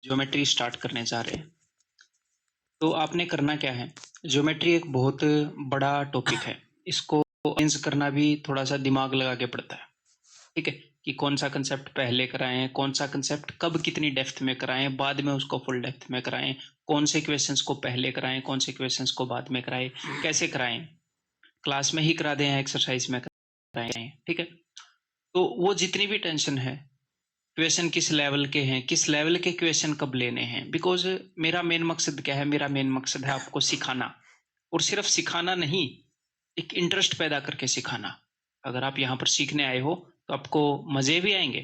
Geometry start करने जा रहे हैं। तो आपने करना क्या है, ज्योमेट्री एक बहुत बड़ा टॉपिक है, इसको अरेंज करना भी थोड़ा सा दिमाग लगा के पड़ता है। ठीक है, कि कौन सा कंसेप्ट पहले कराएं, कौन सा कंसेप्ट कब कितनी डेप्थ में कराएं, बाद में उसको फुल डेप्थ में कराएं, कौन से क्वेश्चंस को पहले कराएं, कौन से क्वेश्चंस को बाद में कराएं, कैसे कराएं, क्लास में ही करा दें या एक्सरसाइज में कराएं। ठीक है, तो वो जितनी भी टेंशन है, क्वेश्चन किस लेवल के हैं, किस लेवल के क्वेश्चन कब लेने हैं, बिकॉज मेरा मेन मकसद क्या है, मेरा मेन मकसद है आपको सिखाना, और सिर्फ सिखाना नहीं, एक इंटरेस्ट पैदा करके सिखाना। अगर आप यहाँ पर सीखने आए हो तो आपको मजे भी आएंगे।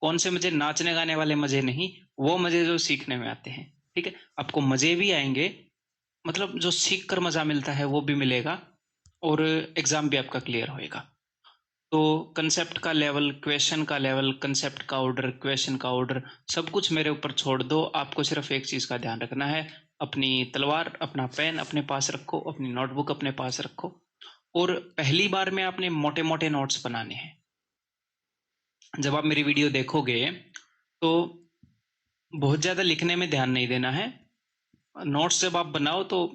कौन से मजे, नाचने गाने वाले मजे नहीं, वो मजे जो सीखने में आते हैं। ठीक है, आपको मजे भी आएंगे, मतलब जो सीख कर मजा मिलता है वो भी मिलेगा, और एग्जाम भी आपका क्लियर होएगा। तो कंसेप्ट का लेवल, क्वेश्चन का लेवल, कंसेप्ट का ऑर्डर, क्वेश्चन का ऑर्डर, सब कुछ मेरे ऊपर छोड़ दो। आपको सिर्फ एक चीज का ध्यान रखना है, अपनी तलवार, अपना पेन अपने पास रखो, अपनी नोटबुक अपने पास रखो, और पहली बार में आपने मोटे मोटे नोट्स बनाने हैं। जब आप मेरी वीडियो देखोगे तो बहुत ज्यादा लिखने में ध्यान नहीं देना है। नोट्स जब आप बनाओ तो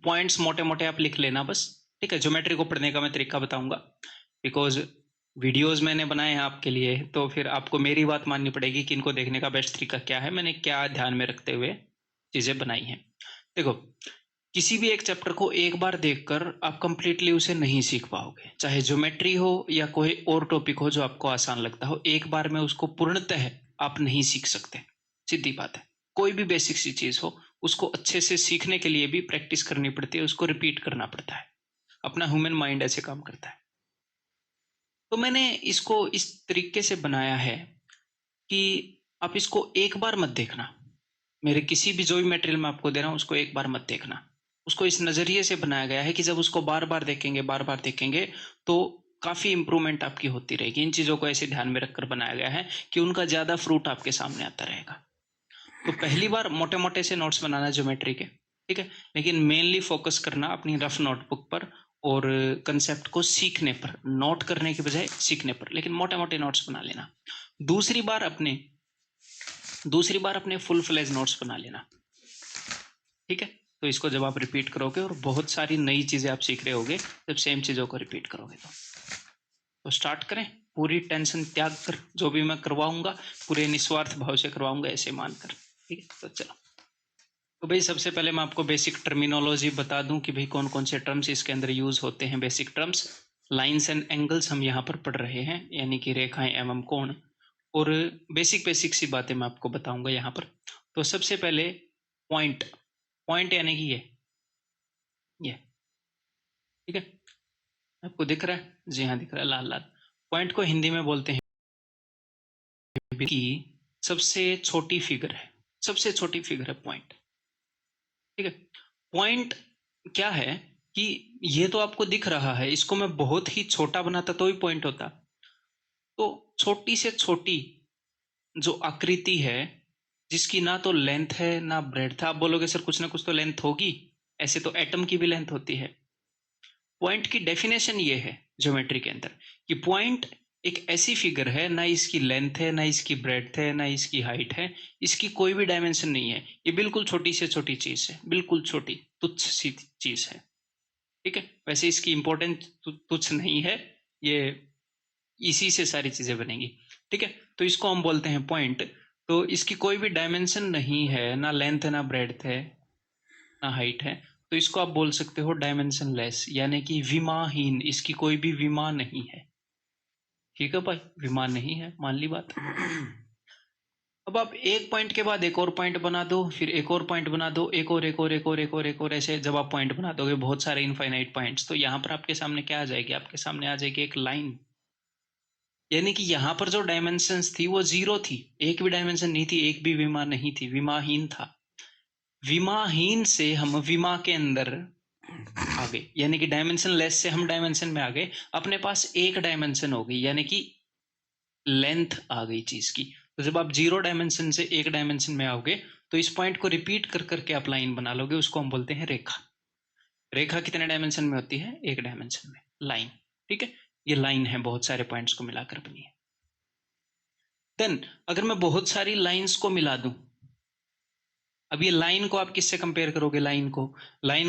पॉइंट्स मोटे मोटे आप लिख लेना बस। ठीक है, ज्योमेट्री को पढ़ने का मैं तरीका बताऊंगा, बिकॉज वीडियोस मैंने बनाए हैं आपके लिए, तो फिर आपको मेरी बात माननी पड़ेगी कि इनको देखने का बेस्ट तरीका क्या है, मैंने क्या ध्यान में रखते हुए चीजें बनाई हैं। देखो, किसी भी एक चैप्टर को एक बार देखकर आप कंप्लीटली उसे नहीं सीख पाओगे, चाहे ज्योमेट्री हो या कोई और टॉपिक हो जो आपको आसान लगता हो, एक बार में उसको पूर्णतः आप नहीं सीख सकते। सीधी बात है, कोई भी बेसिक सी चीज हो, उसको अच्छे से सीखने के लिए भी प्रैक्टिस करनी पड़ती है, उसको रिपीट करना पड़ता है। अपना ह्यूमन माइंड ऐसे काम करता है। तो मैंने इसको इस तरीके से बनाया है कि आप इसको एक बार मत देखना, मेरे किसी भी जो भी मटेरियल मैं आपको दे रहा हूं उसको एक बार मत देखना। उसको इस नजरिए से बनाया गया है कि जब उसको बार बार देखेंगे, बार बार देखेंगे, तो काफी इंप्रूवमेंट आपकी होती रहेगी। इन चीजों को ऐसे ध्यान में रखकर बनाया गया है कि उनका ज्यादा फ्रूट आपके सामने आता रहेगा। तो पहली बार मोटे मोटे से नोट्स बनाना ज्योमेट्री के, ठीक है, लेकिन मेनली फोकस करना अपनी रफ नोटबुक पर और कंसेप्ट को सीखने पर, नोट करने के बजाय सीखने पर, लेकिन मोटे मोटे नोट्स बना लेना। दूसरी बार अपने फुल फ्लेज नोट्स बना लेना। ठीक है, तो इसको जब आप रिपीट करोगे और बहुत सारी नई चीजें आप सीख रहे होगे जब सेम चीजों को रिपीट करोगे तो स्टार्ट करें। पूरी टेंशन त्याग कर जो भी मैं करवाऊंगा पूरे निस्वार्थ भाव से करवाऊंगा, ऐसे मानकर। ठीक है, तो चलो। तो भाई सबसे पहले मैं आपको बेसिक टर्मिनोलॉजी बता दूं कि भाई कौन कौन से टर्म्स इसके अंदर यूज होते हैं। Basic terms, lines and angles हम यहाँ पर पढ़ रहे हैं, यानी कि रेखाएं एवं कोण, और बेसिक बेसिक सी बातें मैं आपको बताऊंगा यहाँ पर। तो सबसे पहले पॉइंट, पॉइंट यानी कि ये, ठीक है, आपको दिख रहा है? जी हाँ दिख रहा है, लाल लाल। पॉइंट को हिंदी में बोलते हैं कि सबसे छोटी फिगर है, सबसे छोटी फिगर है पॉइंट। ठीक है, पॉइंट क्या है कि ये तो आपको दिख रहा है, इसको मैं बहुत ही छोटा बनाता तो ही पॉइंट होता। तो छोटी से छोटी जो आकृति है, जिसकी ना तो लेंथ है ना ब्रेड्थ है, आप बोलोगे सर कुछ ना कुछ तो लेंथ होगी, ऐसे तो एटम की भी लेंथ होती है। पॉइंट की डेफिनेशन ये है ज्योमेट्री के अंदर कि पॉइंट एक ऐसी फिगर है, ना इसकी लेंथ है, ना इसकी ब्रेड्थ है, ना इसकी हाइट है, इसकी कोई भी डायमेंशन नहीं है, ये बिल्कुल छोटी से छोटी चीज है, बिल्कुल छोटी तुच्छ सी चीज है। ठीक है, वैसे इसकी इंपॉर्टेंस तुच्छ नहीं है, ये इसी से सारी चीजें बनेंगी। ठीक है, तो इसको हम बोलते हैं पॉइंट। तो इसकी कोई भी डायमेंशन नहीं है, ना लेंथ है, ना ब्रेड्थ है, ना हाइट है, तो इसको आप बोल सकते हो डायमेंशन लेस, यानी कि विमाहीन, इसकी कोई भी विमा नहीं है। ठीक है भाई, विमा नहीं है, मान ली बात। अब आप एक पॉइंट के बाद एक और पॉइंट बना दो, फिर एक और पॉइंट बना दो, एक और एक और एक और एक और एक और, ऐसे जब आप पॉइंट बना दोगे बहुत सारे इनफाइनाइट पॉइंट्स, तो यहाँ पर आपके सामने क्या आ जाएगी, आपके सामने आ जाएगी एक लाइन। यानी कि यहाँ पर जो डायमेंशंस थी वो जीरो थी, एक भी डायमेंशन नहीं थी, एक भी विमा नहीं थी, विमाहीन था। विमाहीन से हम विमा के अंदर आ गए, यानी कि डायमेंशन लेस से हम डायमेंशन में आ गए, अपने पास एक डायमेंशन हो गई, यानी कि लेंथ आ गई चीज की। तो जब आप जीरो डायमेंशन से एक डायमेंशन में आओगे तो इस पॉइंट को रिपीट कर करके आप लाइन बना लोगे, उसको हम बोलते हैं रेखा। रेखा कितने डायमेंशन में होती है? एक डायमेंशन में। लाइन, ठीक है, ये लाइन है, बहुत सारे पॉइंट्स को मिलाकर बनी है। देन अगर मैं बहुत सारी लाइंस को मिला दूं, अब ये लाइन को आप किससे कंपेयर करोगे? लाइन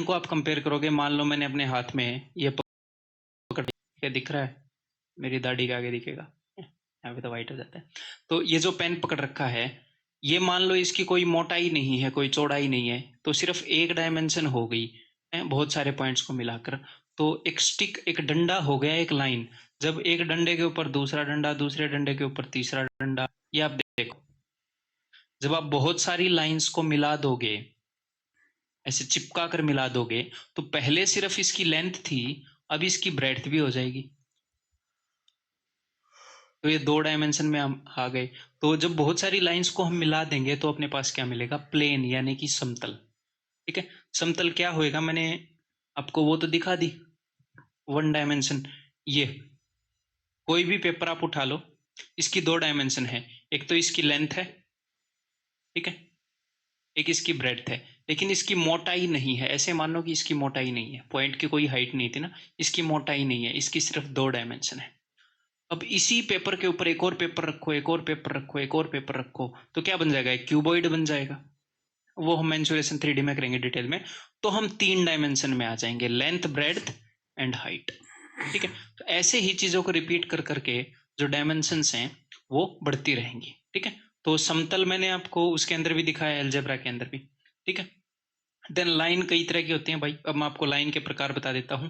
को आप कंपेयर करोगे, मान लो मैंने अपने हाथ में ये पकड़, क्या दिख रहा है? मेरी दाढ़ी के आगे दिखेगा, यहाँ पे तो वाइट हो जाता है। तो ये जो पेन पकड़ रखा है, ये मान लो इसकी कोई मोटाई नहीं है, कोई चौड़ाई नहीं है, तो सिर्फ एक डायमेंशन हो गई है बहुत सारे पॉइंट्स को मिलाकर। तो एक स्टिक, एक डंडा हो गया एक लाइन। जब एक डंडे के ऊपर दूसरा डंडा, दूसरे डंडे के ऊपर तीसरा डंडा, ये आप देखो, जब आप बहुत सारी लाइंस को मिला दोगे, ऐसे चिपका कर मिला दोगे, तो पहले सिर्फ इसकी लेंथ थी, अब इसकी ब्रेड्थ भी हो जाएगी। तो ये 2 डायमेंशन में हम आ गए। तो जब बहुत सारी लाइंस को हम मिला देंगे तो अपने पास क्या मिलेगा? प्लेन, यानी कि समतल। ठीक है, समतल क्या होएगा? मैंने आपको वो तो दिखा दी, 1 डायमेंशन। ये कोई भी पेपर आप उठा लो, इसकी 2 डायमेंशन है, एक तो इसकी लेंथ है, ठीक है, एक इसकी ब्रेड्थ है, लेकिन इसकी मोटाई नहीं है। ऐसे मान लो कि इसकी मोटाई नहीं है, पॉइंट की कोई हाइट नहीं थी ना, इसकी मोटाई नहीं है, इसकी सिर्फ 2 डायमेंशन है। अब इसी पेपर के ऊपर एक और पेपर रखो, एक और पेपर रखो, एक और पेपर रखो, तो क्या बन जाएगा? एक क्यूबॉइड बन जाएगा। वो हम मेंसुरेशन 3D में करेंगे डिटेल में, तो हम 3 डायमेंशन में आ जाएंगे, लेंथ, ब्रेड्थ एंड हाइट। ठीक है, तो ऐसे ही चीजों को रिपीट कर करके जो डायमेंशंस हैं वो बढ़ती रहेंगी। ठीक है, तो समतल मैंने आपको उसके अंदर भी दिखाया, अलजेब्रा के अंदर भी। ठीक है, देन लाइन कई तरह की होती है भाई। अब मैं आपको लाइन के प्रकार बता देता हूं।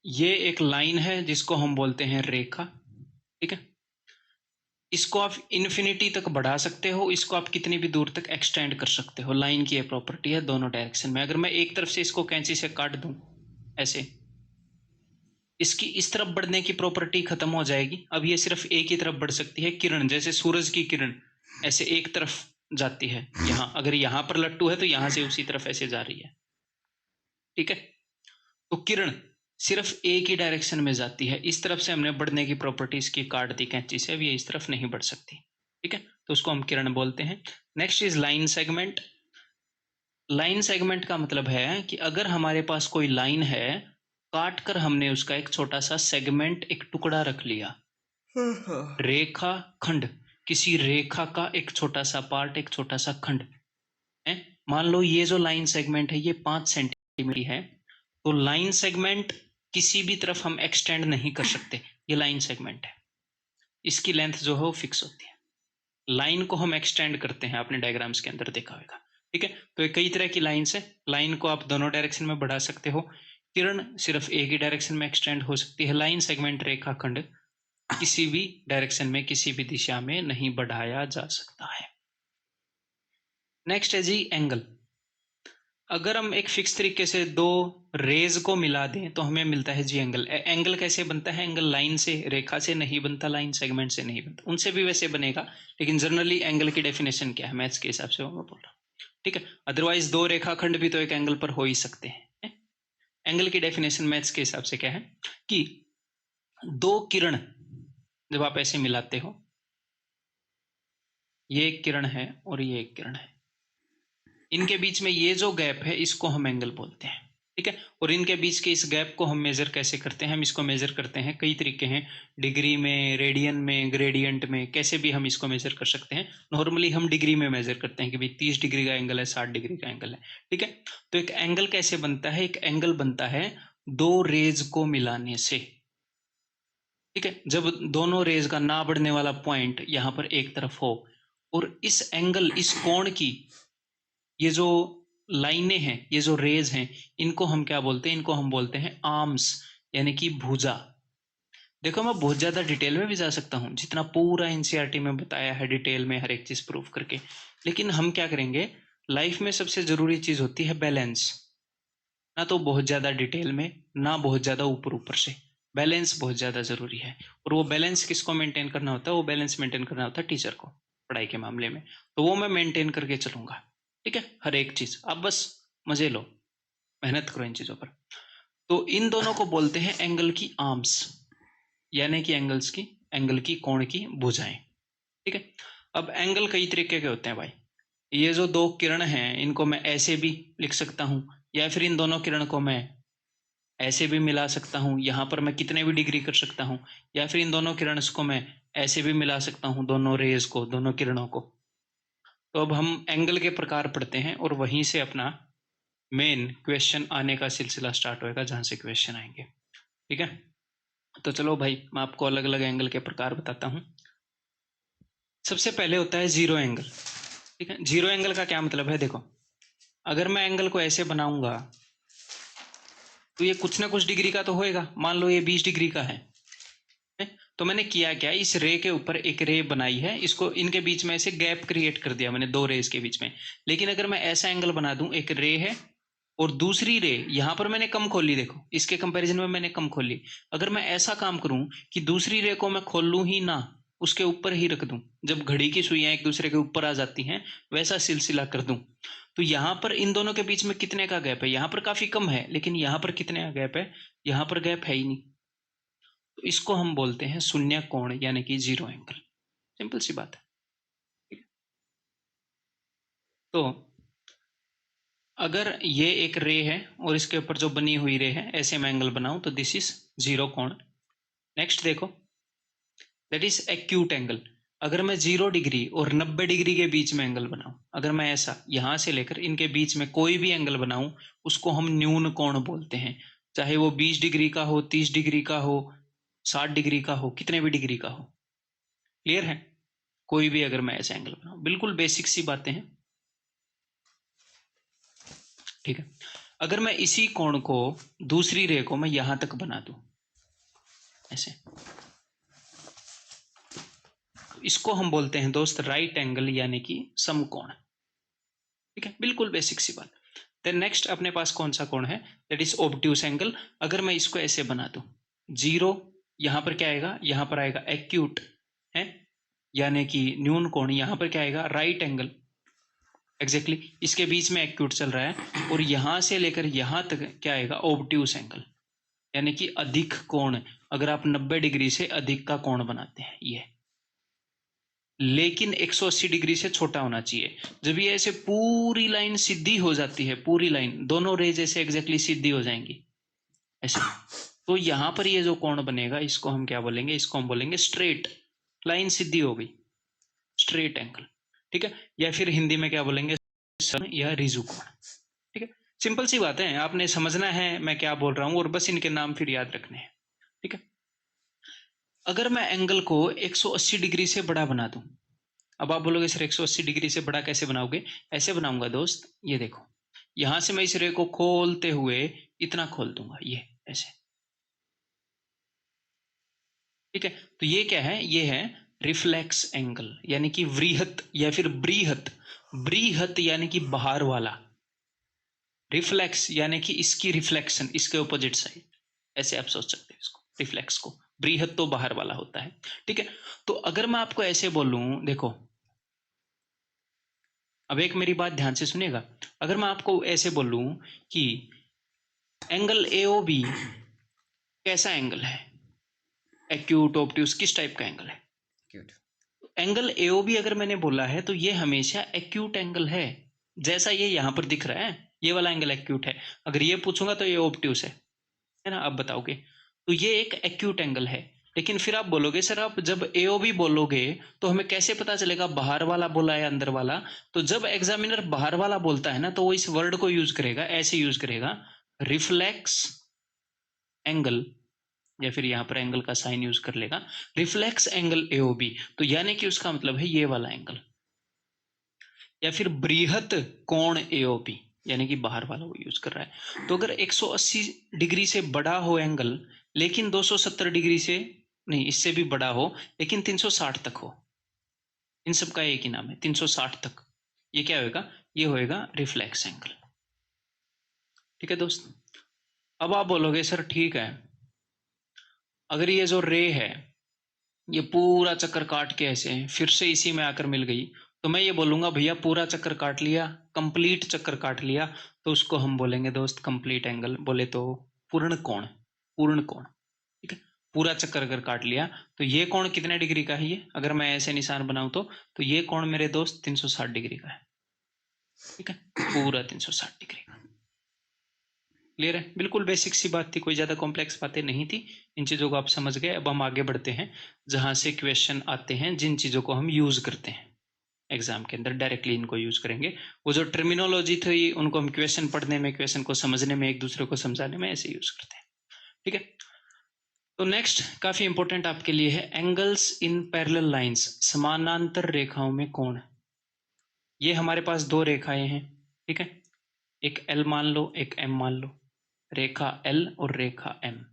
ये एक लाइन है जिसको हम बोलते हैं रेखा। ठीक है, इसको आप इन्फिनिटी तक बढ़ा सकते हो, इसको आप कितनी भी दूर तक एक्सटेंड कर सकते हो। लाइन की ये प्रॉपर्टी है दोनों डायरेक्शन में। अगर मैं एक तरफ से इसको कैंची से काट दूं ऐसे, इसकी इस तरफ बढ़ने की प्रॉपर्टी खत्म हो जाएगी। अब ये सिर्फ एक ही तरफ बढ़ सकती है। किरण, जैसे सूरज की किरण ऐसे एक तरफ जाती है, यहाँ अगर यहाँ पर लट्टू है तो यहाँ से उसी तरफ ऐसे जा रही है। ठीक है, तो किरण सिर्फ एक ही डायरेक्शन में जाती है। इस तरफ से हमने बढ़ने की प्रॉपर्टी इसकी काट दी कैंची से, अब ये इस तरफ नहीं बढ़ सकती। ठीक है, तो उसको हम किरण बोलते हैं। Next is line segment. Line segment का मतलब है कि अगर हमारे पास कोई लाइन है, काट कर हमने उसका एक छोटा सा सेगमेंट, एक टुकड़ा रख लिया। रेखा खंड, किसी रेखा का एक छोटा सा पार्ट, एक छोटा सा खंड है। मान लो ये जो लाइन सेगमेंट है ये 5 सेंटीमीटर है, तो लाइन सेगमेंट किसी भी तरफ हम एक्सटेंड नहीं कर सकते। ये लाइन सेगमेंट है, इसकी लेंथ जो है वो फिक्स होती है। लाइन को हम एक्सटेंड करते हैं, आपने डायग्राम्स के अंदर देखा होगा। ठीक है, तो ये कई तरह की लाइन्स है। लाइन को आप दोनों डायरेक्शन में बढ़ा सकते हो, किरण सिर्फ एक ही डायरेक्शन में एक्सटेंड हो सकती है। लाइन सेगमेंट, रेखाखंड किसी भी डायरेक्शन में, किसी भी दिशा में नहीं बढ़ाया जा सकता है। नेक्स्ट है जी एंगल। अगर हम एक फिक्स तरीके से 2 रेज को मिला दें तो हमें मिलता है जी एंगल। एंगल कैसे बनता है? एंगल लाइन से, रेखा से नहीं बनता, लाइन सेगमेंट से नहीं बनता। उनसे भी वैसे बनेगा, लेकिन जनरली एंगल की डेफिनेशन क्या है मैथ्स के हिसाब से वो मैं बोल रहा हूँ। ठीक है, अदरवाइज 2 रेखाखंड भी तो एक एंगल पर हो ही सकते हैं। एंगल की डेफिनेशन मैथ्स के हिसाब से क्या है कि 2 किरण जब आप ऐसे मिलाते हो, ये एक किरण है और ये एक किरण है, इनके बीच में ये जो गैप है इसको हम एंगल बोलते हैं। ठीक है, और इनके बीच के इस गैप को हम मेजर कैसे करते हैं? हम इसको मेजर करते हैं, कई तरीके हैं, डिग्री में, रेडियन में, ग्रेडियंट में, कैसे भी हम इसको मेजर कर सकते हैं। नॉर्मली हम डिग्री में मेजर करते हैं कि भाई 30 डिग्री का एंगल है, 60 डिग्री का एंगल है। ठीक है, तो एक एंगल कैसे बनता है? एक एंगल बनता है 2 रेज को मिलाने से। ठीक है, जब दोनों रेज का ना बढ़ने वाला पॉइंट यहां पर एक तरफ हो, और इस एंगल, इस कोण की, ये जो लाइनें हैं, ये जो रेज हैं, इनको हम क्या बोलते हैं? इनको हम बोलते हैं आर्म्स, यानी कि भुजा। देखो मैं बहुत ज्यादा डिटेल में भी जा सकता हूं, जितना पूरा एनसीईआरटी में बताया है डिटेल में हर एक चीज प्रूफ करके, लेकिन हम क्या करेंगे, लाइफ में सबसे जरूरी चीज होती है बैलेंस। ना तो बहुत ज्यादा डिटेल में, ना बहुत ज्यादा ऊपर ऊपर से, बैलेंस बहुत ज्यादा जरूरी है। और वो बैलेंस किसको मेंटेन करना होता है? वो बैलेंस मेंटेन करना होता है टीचर को, पढ़ाई के मामले में। तो वो मैं मेंटेन करके चलूंगा। ठीक है, हर एक चीज आप बस मजे लो, मेहनत करो इन चीजों पर। तो इन दोनों को बोलते हैं एंगल की आर्म्स, यानी कि एंगल की कोण की भुजाएं। ठीक है, अब एंगल कई तरीके के होते हैं भाई। ये जो 2 किरण हैं इनको मैं ऐसे भी लिख सकता हूं, या फिर इन दोनों किरण को मैं ऐसे भी मिला सकता हूं, यहां पर मैं कितने भी डिग्री कर सकता हूं, या फिर इन दोनों किरण को मैं ऐसे भी मिला सकता हूं, दोनों रेज को, दोनों किरणों को। तो अब हम एंगल के प्रकार पढ़ते हैं और वहीं से अपना मेन क्वेश्चन आने का सिलसिला स्टार्ट होएगा, जहां से क्वेश्चन आएंगे। ठीक है, तो चलो भाई मैं आपको अलग अलग एंगल के प्रकार बताता हूं। सबसे पहले होता है जीरो एंगल। ठीक है, जीरो एंगल का क्या मतलब है? देखो, अगर मैं एंगल को ऐसे बनाऊंगा तो ये कुछ ना कुछ डिग्री का तो होएगा। मान लो ये 20 डिग्री का है, तो मैंने किया क्या, इस रे के ऊपर एक रे बनाई है, इसको इनके बीच में ऐसे गैप क्रिएट कर दिया मैंने, दो रेस के बीच में। लेकिन अगर मैं ऐसा एंगल बना दूं, एक रे है और दूसरी रे यहां पर मैंने कम खोली, देखो इसके कंपैरिजन में मैंने कम खोली। अगर मैं ऐसा काम करूं कि दूसरी रे को मैं खोलूं ही ना, उसके ऊपर ही रख दूं, जब घड़ी की सुइयां एक दूसरे के ऊपर आ जाती हैं वैसा सिलसिला कर दूं, तो यहां पर इन दोनों के बीच में कितने का गैप है? यहां पर काफी कम है, लेकिन यहां पर कितने का गैप है? यहां पर गैप है ही नहीं। तो इसको हम बोलते हैं शून्य कोण, यानी कि जीरो एंगल। सिंपल सी बात है। तो अगर ये एक रे है और इसके ऊपर जो बनी हुई रे है, ऐसे मैं एंगल बनाऊं तो दिस इज जीरो कोण। नेक्स्ट देखो, दैट इज एक्यूट एंगल। अगर मैं 0 डिग्री और 90 डिग्री के बीच में एंगल बनाऊं, अगर मैं ऐसा यहां से लेकर इनके बीच में कोई भी एंगल बनाऊं, उसको हम न्यून कोण बोलते हैं। चाहे वो 20 डिग्री का हो, 30 डिग्री का हो, 60 डिग्री का हो, कितने भी डिग्री का हो। क्लियर है? कोई भी अगर मैं ऐसा एंगल बनाऊं, बिल्कुल बेसिक सी बातें हैं। ठीक है, अगर मैं इसी कोण को, दूसरी रे को मैं यहां तक बना दूं ऐसे, इसको हम बोलते हैं दोस्त राइट एंगल, यानी कि समकोण। ठीक है, बिल्कुल बेसिक सी बात। देन नेक्स्ट अपने पास कौन सा कोण है? That is obtuse angle. अगर मैं इसको ऐसे बना दूं, जीरो, यहां पर क्या आएगा? यहां पर आएगा एक्यूट है, यानी कि न्यून कोण। यहां पर क्या आएगा? Right angle. एग्जैक्टली इसके बीच में एक्यूट चल रहा है, और यहां से लेकर यहां तक क्या आएगा? ऑब्ट्यूस एंगल, यानी कि अधिक कोण। अगर आप 90 डिग्री से अधिक का कोण बनाते हैं ये, लेकिन 180 डिग्री से छोटा होना चाहिए। जब ये ऐसे पूरी लाइन सीधी हो जाती है, पूरी लाइन दोनों रे जैसे एग्जैक्टली सीधी हो जाएंगी ऐसे, तो यहां पर ये जो कोण बनेगा, इसको हम क्या बोलेंगे? इसको हम बोलेंगे स्ट्रेट लाइन, सीधी हो गई, स्ट्रेट एंगल। ठीक है, या फिर हिंदी में क्या बोलेंगे? सम या रिजु कोण। ठीक है, सिंपल सी बात है, आपने समझना है मैं क्या बोल रहा हूं, और बस इनके नाम फिर याद रखने हैं। ठीक है, अगर मैं एंगल को 180 डिग्री से बड़ा बना दूं, अब आप बोलोगे सर 180 डिग्री से बड़ा कैसे बनाओगे? ऐसे बनाऊंगा दोस्त, ये देखो, यहां से मैं इस रे को खोलते हुए इतना खोल दूंगा, ये ऐसे। ठीक है, तो ये क्या है? ये है रिफ्लेक्स एंगल, यानी कि वृहत या फिर बृहत। बृहत यानी कि बाहर वाला, रिफ्लेक्स यानी कि इसकी रिफ्लेक्शन, इसके ऑपोजिट साइड, ऐसे आप सोच सकते हैं इसको, रिफ्लेक्स को। बृहत तो बाहर वाला होता है। ठीक है, तो अगर मैं आपको ऐसे बोलूं, देखो अब एक मेरी बात ध्यान से सुनिएगा, अगर मैं आपको ऐसे बोलूं कि एंगल एओबी कैसा एंगल है, एक्यूट ऑब्ट्यूस किस टाइप का एंगल है? एक्यूट। एंगल एओबी अगर मैंने बोला है तो ये हमेशा एक्यूट एंगल है, जैसा ये यहां पर दिख रहा है, ये वाला एंगल एक्यूट है। अगर ये पूछूंगा तो ये ऑब्ट्यूस है ना? आप बताओगे, तो ये एक एक्यूट एंगल है। लेकिन फिर आप बोलोगे सर, आप जब एओबी बोलोगे तो हमें कैसे पता चलेगा बाहर वाला बोला है अंदर वाला? तो जब एग्जामिनर बाहर वाला बोलता है ना, तो वो इस वर्ड को यूज करेगा, ऐसे यूज करेगा, रिफ्लेक्स एंगल, या फिर यहां पर एंगल का साइन यूज कर लेगा, रिफ्लेक्स एंगल एओबी। तो यानी कि उसका मतलब है ये वाला एंगल, या फिर बृहत कोण एओबी, यानी कि बाहर वाला वो यूज कर रहा है। तो अगर 180 डिग्री से बड़ा हो एंगल, लेकिन 270 डिग्री से नहीं, इससे भी बड़ा हो लेकिन 360 तक हो, इन सब का एक ही नाम है 360 तक, ये क्या होएगा? ये होएगा रिफ्लेक्स एंगल। ठीक है दोस्त, अब आप बोलोगे सर ठीक है, अगर ये जो रे है ये पूरा चक्कर काट के ऐसे फिर से इसी में आकर मिल गई, तो मैं ये बोलूंगा भैया पूरा चक्कर काट लिया, कंप्लीट चक्कर काट लिया, तो उसको हम बोलेंगे दोस्त कंप्लीट एंगल, बोले तो पूर्ण कोण, पूर्ण कोण। ठीक है, पूरा चक्कर अगर काट लिया तो ये कोण कितने डिग्री का है? ये अगर मैं ऐसे निशान बनाऊं तो ये कोण मेरे दोस्त 360 डिग्री का है। ठीक है, पूरा 360 डिग्री का। क्लियर है? बिल्कुल बेसिक सी बात थी, कोई ज्यादा कॉम्प्लेक्स बातें नहीं थी। इन चीजों को आप समझ गए। अब हम आगे बढ़ते हैं जहां से क्वेश्चन आते हैं, जिन चीजों को हम यूज करते हैं। एग्जाम के अंदर डायरेक्टली इनको यूज करेंगे। वो जो टर्मिनोलॉजी थी उनको हम क्वेश्चन पढ़ने में, क्वेश्चन को समझने में, एक दूसरे को समझाने में ऐसे यूज करते हैं। ठीक है, तो नेक्स्ट काफी इंपॉर्टेंट आपके लिए है एंगल्स इन पैरेलल लाइंस, समानांतर रेखाओं में कोण। ये हमारे पास दो रेखाएं हैं, ठीक है, एक एल मान लो, एक एम मान लो, रेखा एल और रेखा एम।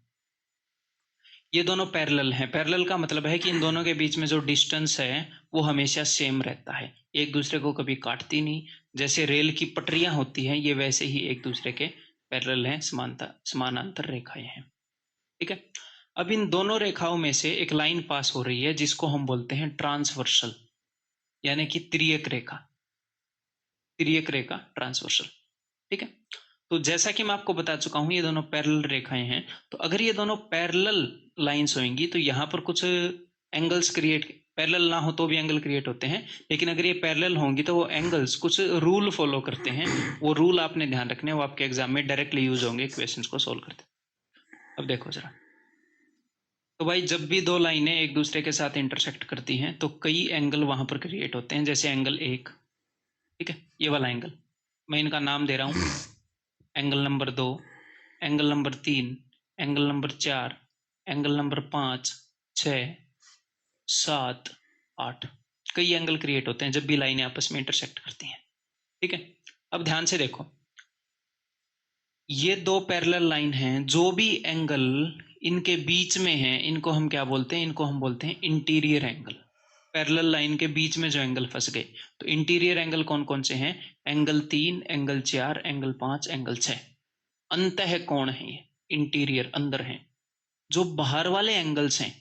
ये दोनों पैरेलल हैं। पैरेलल का मतलब है कि इन दोनों के बीच में जो डिस्टेंस है वो हमेशा सेम रहता है, एक दूसरे को कभी काटती नहीं। जैसे रेल की पटरियां होती हैं, ये वैसे ही एक दूसरे के पैरेलल हैं, समानांतर रेखाएं हैं। ठीक है, अब इन दोनों रेखाओं में से एक लाइन पास हो रही है जिसको हम बोलते हैं ट्रांसवर्सल, यानी कि तिर्यक रेखा, तिर्यक रेखा ट्रांसवर्सल। ठीक है, तो जैसा कि मैं आपको बता चुका हूं ये दोनों पैरेलल रेखाएं हैं। तो अगर ये दोनों पैरेलल लाइंस होंगी तो यहाँ पर कुछ एंगल्स क्रिएट, पैरेलल ना हो तो भी एंगल क्रिएट होते हैं, लेकिन अगर ये पैरेलल होंगी तो वो एंगल्स कुछ रूल फॉलो करते हैं। वो रूल आपने ध्यान रखने, वो आपके एग्जाम में डायरेक्टली यूज होंगे क्वेश्चंस को सोल्व करते। अब देखो जरा, तो भाई जब भी दो लाइनें एक दूसरे के साथ इंटरसेक्ट करती हैं तो कई एंगल वहां पर क्रिएट होते हैं। जैसे एंगल 1, ठीक है, ये वाला एंगल, मैं इनका नाम दे रहा हूं, angle number 2, angle number 3, angle number 4, angle number 5, 6, 7, 8। कई एंगल क्रिएट होते हैं जब भी लाइनें आपस में इंटरसेक्ट करती हैं। ठीक है, अब ध्यान से देखो, ये दो पैरेलल लाइन हैं, जो भी एंगल इनके बीच में है इनको हम क्या बोलते हैं, इनको हम बोलते हैं इंटीरियर एंगल। पैरेलल लाइन के बीच में जो एंगल फंस गए, तो इंटीरियर एंगल कौन कौन से हैं, एंगल 3, एंगल 4, एंगल 5, एंगल 6। अंतः कोण है ये, इंटीरियर, अंदर है। जो बाहर वाले एंगल्स हैं,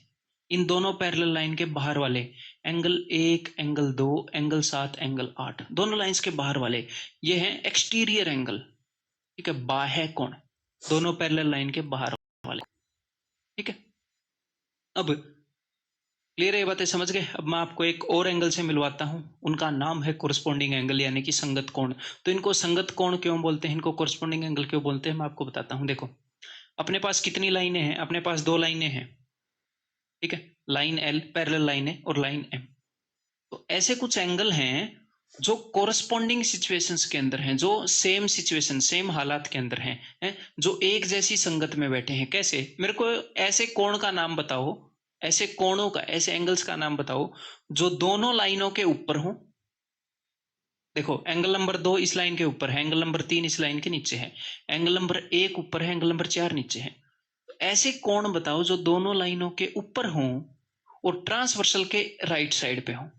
इन दोनों पैरेलल लाइन के बाहर वाले, एंगल 1, एंगल 2, एंगल 7, एंगल 8, दोनों लाइंस के बाहर वाले, ये हैं एक्सटीरियर एंगल। ठीक है, बाह्य कोण, दोनों पैरेलल लाइन के बाहर वाले। ठीक है, अब क्लियर है, ये बातें समझ गए। अब मैं आपको एक और एंगल से मिलवाता हूं, उनका नाम है कोरस्पॉन्डिंग एंगल, यानी कि संगत कोण। तो इनको संगत कोण क्यों बोलते हैं, इनको कोरस्पॉन्डिंग एंगल क्यों बोलते हैं, मैं आपको बताता हूं। देखो, अपने पास कितनी लाइनें हैं, अपने पास दो लाइनें हैं, ठीक है, लाइन एल पैरेलल लाइन है और लाइन एम। तो ऐसे कुछ एंगल हैं जो कोरस्पॉन्डिंग सिचुएशंस के अंदर हैं, जो सेम सिचुएशन, सेम हालात के अंदर हैं, जो एक जैसी संगत में बैठे हैं। कैसे, मेरे को ऐसे कोण का नाम बताओ, ऐसे कोणों का, ऐसे एंगल्स का नाम बताओ जो दोनों लाइनों के ऊपर हो। देखो, एंगल नंबर 2 इस लाइन के ऊपर है, एंगल नंबर 3 इस लाइन के नीचे है, एंगल नंबर 1 ऊपर है, एंगल नंबर 4 नीचे है। तो ऐसे कोण बताओ जो दोनों लाइनों के ऊपर हों और ट्रांसवर्सल के राइट साइड पे हो।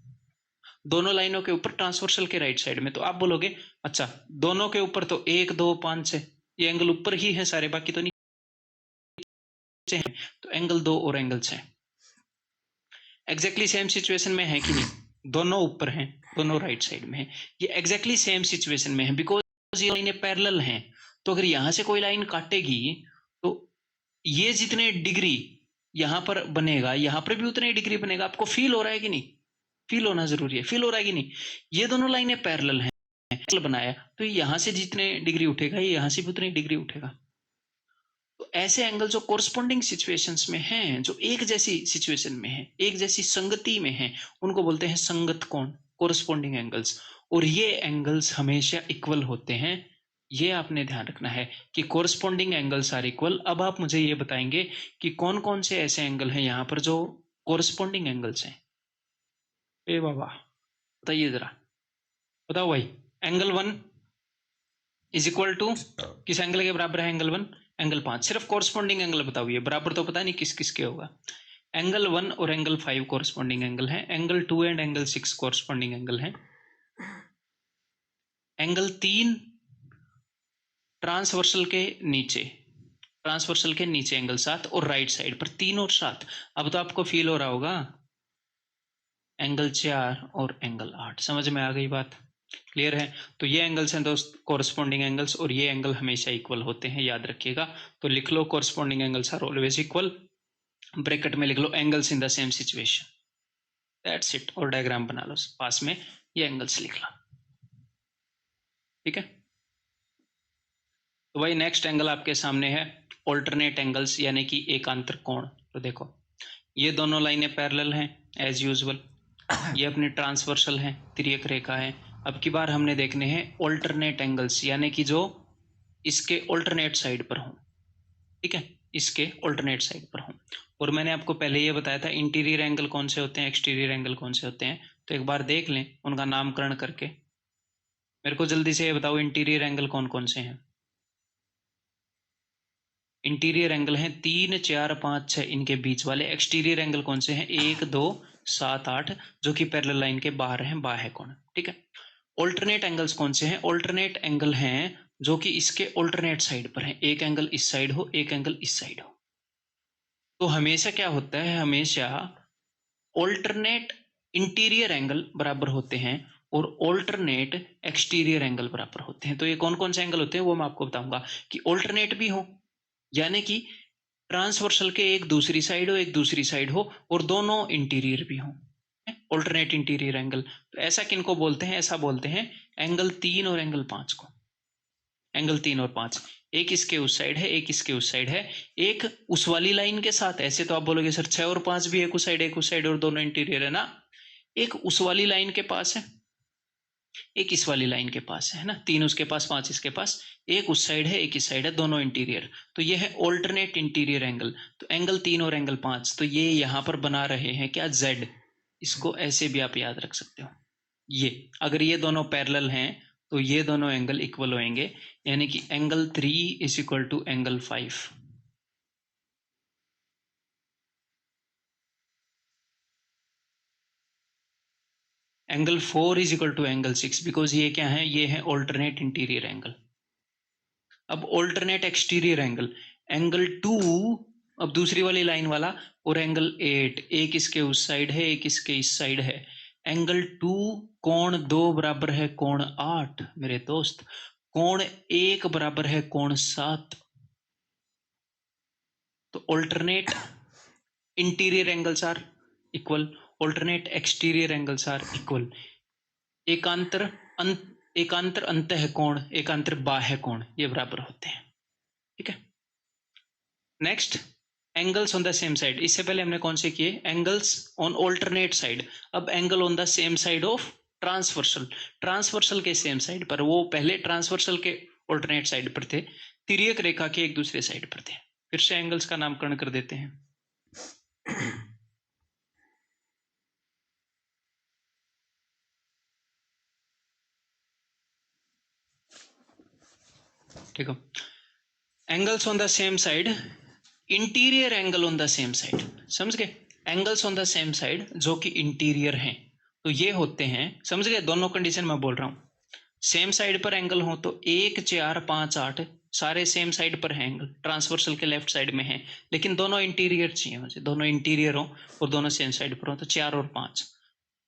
दोनों लाइनों के ऊपर, ट्रांसवर्सल के राइट साइड में। तो आप बोलोगे अच्छा, दोनों के ऊपर तो 1, 2, 5, 6 ये एंगल ऊपर ही है सारे, बाकी तो नीचे हैं। तो एंगल 2 और एंगल 6 एग्जैक्टली सेम सिचुएशन में है कि नहीं, दोनों ऊपर हैं, दोनों राइट साइड में है, ये एग्जैक्टली सेम सिचुएशन में है, बिकॉज ये लाइनें पैरेलल हैं। तो अगर यहां से कोई लाइन काटेगी तो ये जितने डिग्री यहां पर बनेगा, यहां पर भी उतने डिग्री बनेगा। आपको फील हो रहा है कि नहीं, फील होना जरूरी है, फील हो रहा है कि नहीं। ये दोनों लाइनें पैरेलल हैं, बनाया तो यहां से जितने डिग्री उठेगा ये यहां से भी उतनी डिग्री उठेगा। तो ऐसे एंगल जो कोरस्पॉन्डिंग सिचुएशंस में हैं, जो एक जैसी सिचुएशन में है, एक जैसी संगति में है, उनको बोलते हैं संगत कोण, कोरस्पॉन्डिंग एंगल्स। और ये एंगल्स हमेशा इक्वल होते हैं, ये आपने ध्यान रखना है कि कोरस्पॉन्डिंग एंगल्स आर इक्वल। अब आप मुझे ये बताएंगे कि कौन कौन से ऐसे एंगल हैं यहां पर जो कोरस्पॉन्डिंग एंगल्स हैं। ए बाबा बताइए जरा, बताओ भाई। एंगल 1 इज इक्वल टू किस एंगल के बराबर है, एंगल 1 एंगल 5। सिर्फ कोरस्पॉन्डिंग एंगल बताओ, ये बराबर तो पता नहीं किस किस के होगा। एंगल 1 और एंगल 5 कोरस्पॉन्डिंग एंगल है, angle 2 and angle 6 corresponding angle है, एंगल 3 ट्रांसवर्सल के नीचे, ट्रांसवर्सल के नीचे एंगल 7 और राइट साइड पर 3 और 7। अब तो आपको फील हो रहा होगा, एंगल 4 और एंगल 8। समझ में आ गई बात, क्लियर है। तो ये एंगल्स हैं दोस्त कोरस्पॉन्डिंग एंगल्स, और ये एंगल हमेशा इक्वल होते हैं, याद रखिएगा। तो लिख लो corresponding angles are always equal, bracket में लिख लो angles in the same situation, that's it. और डायग्राम बना लो पास में, ये एंगल्स लिख लो, ठीक है। तो भाई नेक्स्ट एंगल आपके सामने है ऑल्टरनेट एंगल्स, यानी कि एकांतर कोण। तो देखो, ये दोनों लाइनें पैरेलल हैं एज यूजुअल, ये अपने ट्रांसवर्सल है, तिर्यक रेखा है। अब की बार हमने देखने हैं ऑल्टरनेट एंगल्स, यानी कि जो इसके ऑल्टरनेट साइड पर हों, ठीक है, इसके ऑल्टरनेट साइड पर हों। और मैंने आपको पहले ये बताया था इंटीरियर एंगल कौन से होते हैं, एक्सटीरियर एंगल कौन से होते हैं, तो एक बार देख लें उनका नामकरण करके। मेरे को जल्दी से ये बताओ इंटीरियर एंगल कौन कौन से हैं। इंटीरियर एंगल हैं 3, 4, 5, 6 इनके बीच वाले। एक्सटीरियर एंगल कौन से हैं, 1, 2, 7, 8 जो कि पैरेलल लाइन के बाहर हैं, बाह्य कोण, ठीक है। ऑल्टरनेट एंगल्स कौन से हैं, ऑल्टरनेट एंगल हैं जो कि इसके ऑल्टरनेट साइड पर हैं, एक एंगल इस साइड हो, एक एंगल इस साइड हो। तो हमेशा क्या होता है, हमेशा ऑल्टरनेट इंटीरियर एंगल बराबर होते हैं और ऑल्टरनेट एक्सटीरियर एंगल बराबर होते हैं। तो ये कौन कौन से एंगल होते हैं वो मैं आपको बताऊंगा कि ऑल्टरनेट भी हो, यानी कि ट्रांसवर्सल के एक दूसरी साइड हो, एक दूसरी साइड हो, और दोनों इंटीरियर भी हो, ऑल्टरनेट इंटीरियर एंगल। तो ऐसा किनको बोलते हैं, ऐसा बोलते हैं एंगल 3 और एंगल 5 को। एंगल 3 और 5, एक इसके उस साइड है, एक इसके उस साइड है, एक उस वाली लाइन के साथ। ऐसे तो आप बोलोगे सर 6 और 5 भी एक उस साइड, एक उस साइड और दोनों इंटीरियर है ना। एक उस वाली लाइन के पास है, एक इस वाली लाइन के पास है ना, 3 उसके पास, 5 इसके पास, एक उस साइड है, एक इस साइड है, दोनों इंटीरियर। तो ये है ऑल्टरनेट इंटीरियर एंगल। तो एंगल 3 और एंगल 5, तो ये यहां पर बना रहे हैं क्या, जेड। इसको ऐसे भी आप याद रख सकते हो। ये अगर ये दोनों पैरेलल हैं तो ये दोनों एंगल इक्वल होंगे, यानी कि angle 3 is equal to angle 5। Angle 4 is equal to angle 6, because ये क्या है, ये है ऑल्टरनेट इंटीरियर एंगल। अब ऑल्टरनेट एक्सटीरियर एंगल, एंगल 2, अब दूसरी वाली लाइन वाला, और एंगल 8, एक इसके उस साइड है, एक इसके इस साइड है। एंगल 2 कोण 2 बराबर है कोण 8 मेरे दोस्त, कोण 1 बराबर है कोण 7। तो alternate interior angles are equal, alternate exterior angles are equal. एकांतर एकांतर अंतः कोण, एकांतर बाह्य कोण, ये बराबर होते हैं, ठीक है। Next, angles on the same side. इससे पहले हमने कौन से किए, एंगल्स ऑन ऑल्टरनेट साइड। अब angle on the same side of transversal, transversal के सेम साइड पर। वो पहले ट्रांसवर्सल के ऑल्टरनेट साइड पर थे, तिर्यक रेखा के एक दूसरे साइड पर थे। फिर से एंगल्स का नामकरण कर देते हैं। ठीक है, angles on the same side, interior angle on the same side, समझ गए। Angles on the same side जो कि इंटीरियर हैं, तो ये होते हैं, समझ गए, दोनों कंडीशन मैं बोल रहा हूं। सेम साइड पर एंगल हो तो 1, 4, 5, 8 सारे सेम साइड पर हैं, एंगल ट्रांसवर्सल के लेफ्ट साइड में हैं, लेकिन दोनों इंटीरियर चाहिए मुझे, दोनों इंटीरियर हो और दोनों सेम साइड पर हो, तो 4 और 5।